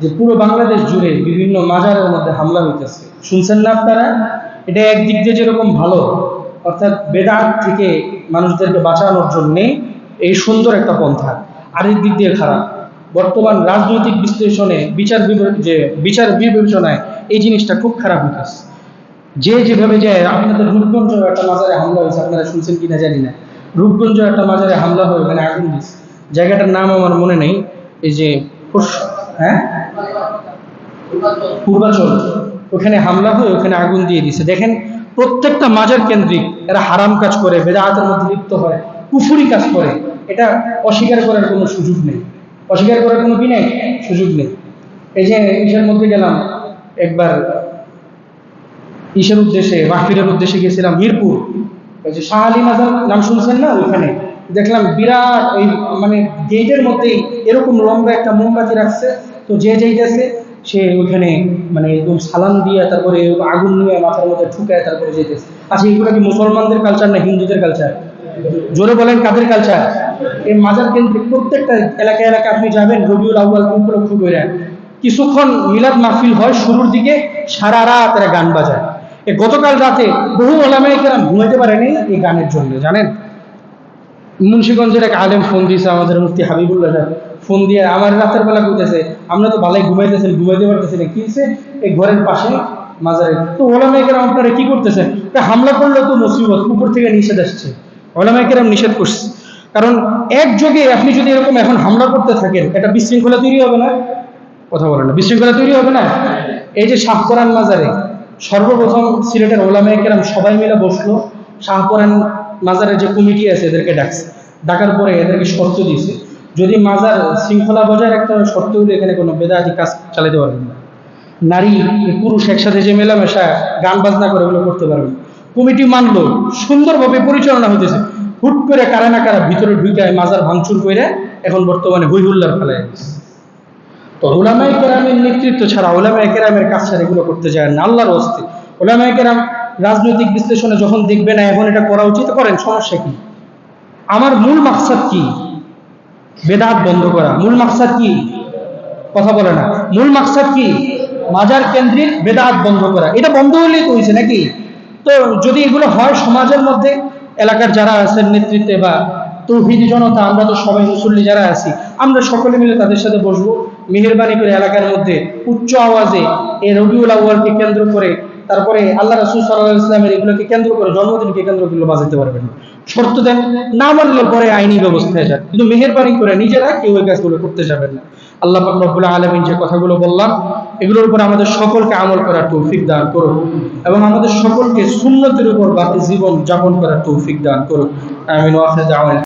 যে পুরো বাংলাদেশ জুড়ে বিভিন্ন মাজারের মধ্যে হামলা হইতেছে, শুনছেন না আপনারা? এটা একদিক দিয়ে যেরকম ভালো, অর্থাৎ বেদাত থেকে মানুষদেরকে বাঁচানোর জন্য এই সুন্দর একটা পন্থা, আরেক দিক দিয়ে খারাপ। বর্তমান রাজনৈতিক বিশ্লেষণে বিচার বিবেচনায় এই জিনিসটা খুব খারাপ হইতেছে। যে যেভাবে যায়, আপনাদের রূপগঞ্জ একটা মাজারে হামলা হয়েছে, আপনারা শুনছেন কিনা জানি না। রূপগঞ্জ একটা মাজারে হামলা হয়ে ওখানে আগুন দিয়েছে, জায়গাটার নাম আমার মনে নেই, এই যে হ্যাঁ পূর্বাচল, ওখানে হামলা হয়ে ওখানে আগুন দিয়ে দিছে। দেখেন, প্রত্যেকটা মাজার কেন্দ্রিক এরা হারাম কাজ করে, বেদাতের মধ্যে লিপ্ত হয়, কুফুরি কাজ করে। এটা অস্বীকার করার কোনো সুযোগ নেই, অস্বীকার করার কোনো কি নেই, সুযোগ নেই। এই যে ইসের মধ্যে গেলাম একবার, ইসের উদ্দেশ্যে মাহফিলের উদ্দেশ্যে গেছিলাম মিরপুর, ওই যে শাহ আলী মাজার নাম শুনছেন না? ওইখানে দেখলাম বিরাট ওই মানে গেটের মধ্যেই এরকম লম্বা একটা মোমবাতি রাখছে, তো যে যাইতেছে সে ওইখানে মানে একদম সালাম দিয়ে তারপরে আগুন নিয়ে মাথার মধ্যে ঠুকায় তারপরে যেতেছে। আচ্ছা, এগুলো কি মুসলমানদের কালচার না হিন্দুদের কালচার? জোরে বলেন, কাদের কালচার? এই মাজার কেন্দ্রিক প্রত্যেকটা এলাকায় এলাকায় আপনি যাবেন, রবিউল আউয়াল উপলক্ষ করে কিছুক্ষণ মিলাদ মাহফিল হয়, শুরুর দিকে সারা রাত এরা গান বাজায়। গতকাল রাতে বহু ওলামায়ে কেরাম ঘুমাইতে পারেনি এই গানের জন্য, জানেন? মুন্সিগঞ্জের এক আলেম ফোন দিয়েছে আমাদের মুফতি হাবিবুল্লাহ সাহেব, ফোন দিয়ে আমার রাতের বেলা বলতেছে, আমরা তো ভালোই ঘুমাইতেছেন, ঘুমাইতে পারতেছি না, কি হয়েছে? এই ঘরের পাশে মাজারে তো ওলামায়ে কেরাম আপনারা কি করতেছেন? হামলা করলে তো মুসিবত, উপর থেকে নিষেধ আসছে, ওলামায়ে কেরাম নিষেধ করছে। কারণ একযোগে আপনি যদি এরকম এখন হামলা করতে থাকেন, এটা বিশৃঙ্খলা তৈরি হবে না? কথা বলেন না, বিশৃঙ্খলা তৈরি হবে না? এই যে শাহপরান মাজারে সর্বপ্রথম সিলেটের ওলামায়ে কেরাম সবাই মিলে বসলো, শাহপরান মাজারের যে কমিটি আছে এদেরকে ডাকছে, ডাকার পরে এদেরকে শর্ত দিয়েছে, যদি মাজার শৃঙ্খলা বজায় রাখতে হবে, শর্ত হলে এখানে কোনো বেদাতি কাজ চালাতে পারবেন না, নারী পুরুষ একসাথে যে মেলামেশা গান বাজনা করে ওগুলো করতে পারবেন। কমিটি মানলো, সুন্দরভাবে পরিচালনা হতেছে। হুট করে কারা না কারা ভিতরে ঢুকায় মাজার ভাঙচুর করে এখন বর্তমানে হই হুল্লার ফেলায় গেছে। তো ওলামায়ে কেরামের নেতৃত্ব ছাড়া, ওলামায়ে কেরামের কাজ ছাড়া এগুলো করতে যায় না, আল্লাহর ওয়াস্তে। ওলামায়ে কেরাম রাজনৈতিক বিশ্লেষণে যখন দেখবে না এখন এটা করা উচিত, করেন, সমস্যা কি? আমার মূল মাকসাদ কি? বেদাত বন্ধ করা। মূল মাকসাদ কি? কথা বলে না। মূল মাকসাদ কি? মাজার কেন্দ্রিক বেদাত বন্ধ করা। এটা বন্ধ হলেই তো হয়েছে নাকি? তো যদি এগুলো হয় সমাজের মধ্যে, এলাকার যারা আছেন নেতৃত্বে বা তৌহিদি জনতা, আমরা তো সবাই মুসল্লি যারা আছি, আমরা সকলে মিলে তাদের সাথে বসবো, মেহেরবানি করে এলাকার মধ্যে উচ্চ আওয়াজে এই রবিউল আউয়ালকে কেন্দ্র করে, তারপরে আল্লাহ রাসূল সাল্লাল্লাহু আলাইহি ওয়াসাল্লামের এগুলোকে কেন্দ্র করে, জন্মদিনকে কেন্দ্র করে বাজাতে পারবেন না। শর্ত দেন, না মানলে পরে আইনি ব্যবস্থায় যান, কিন্তু মেহেরবানি করে নিজেরা কেউ এই কাজগুলো করতে যাবেন না। আল্লাহ পাক রব্বুল আলামিন যে কথাগুলো বললাম, এগুলোর উপর আমাদের সকলকে আমল করার তৌফিক দান করুন, এবং আমাদের সকলকে সুন্নতের উপর বাকি জীবন যাপন করার তৌফিক দান করুন। আমিন ওয়া আখিরু দাওয়ানা।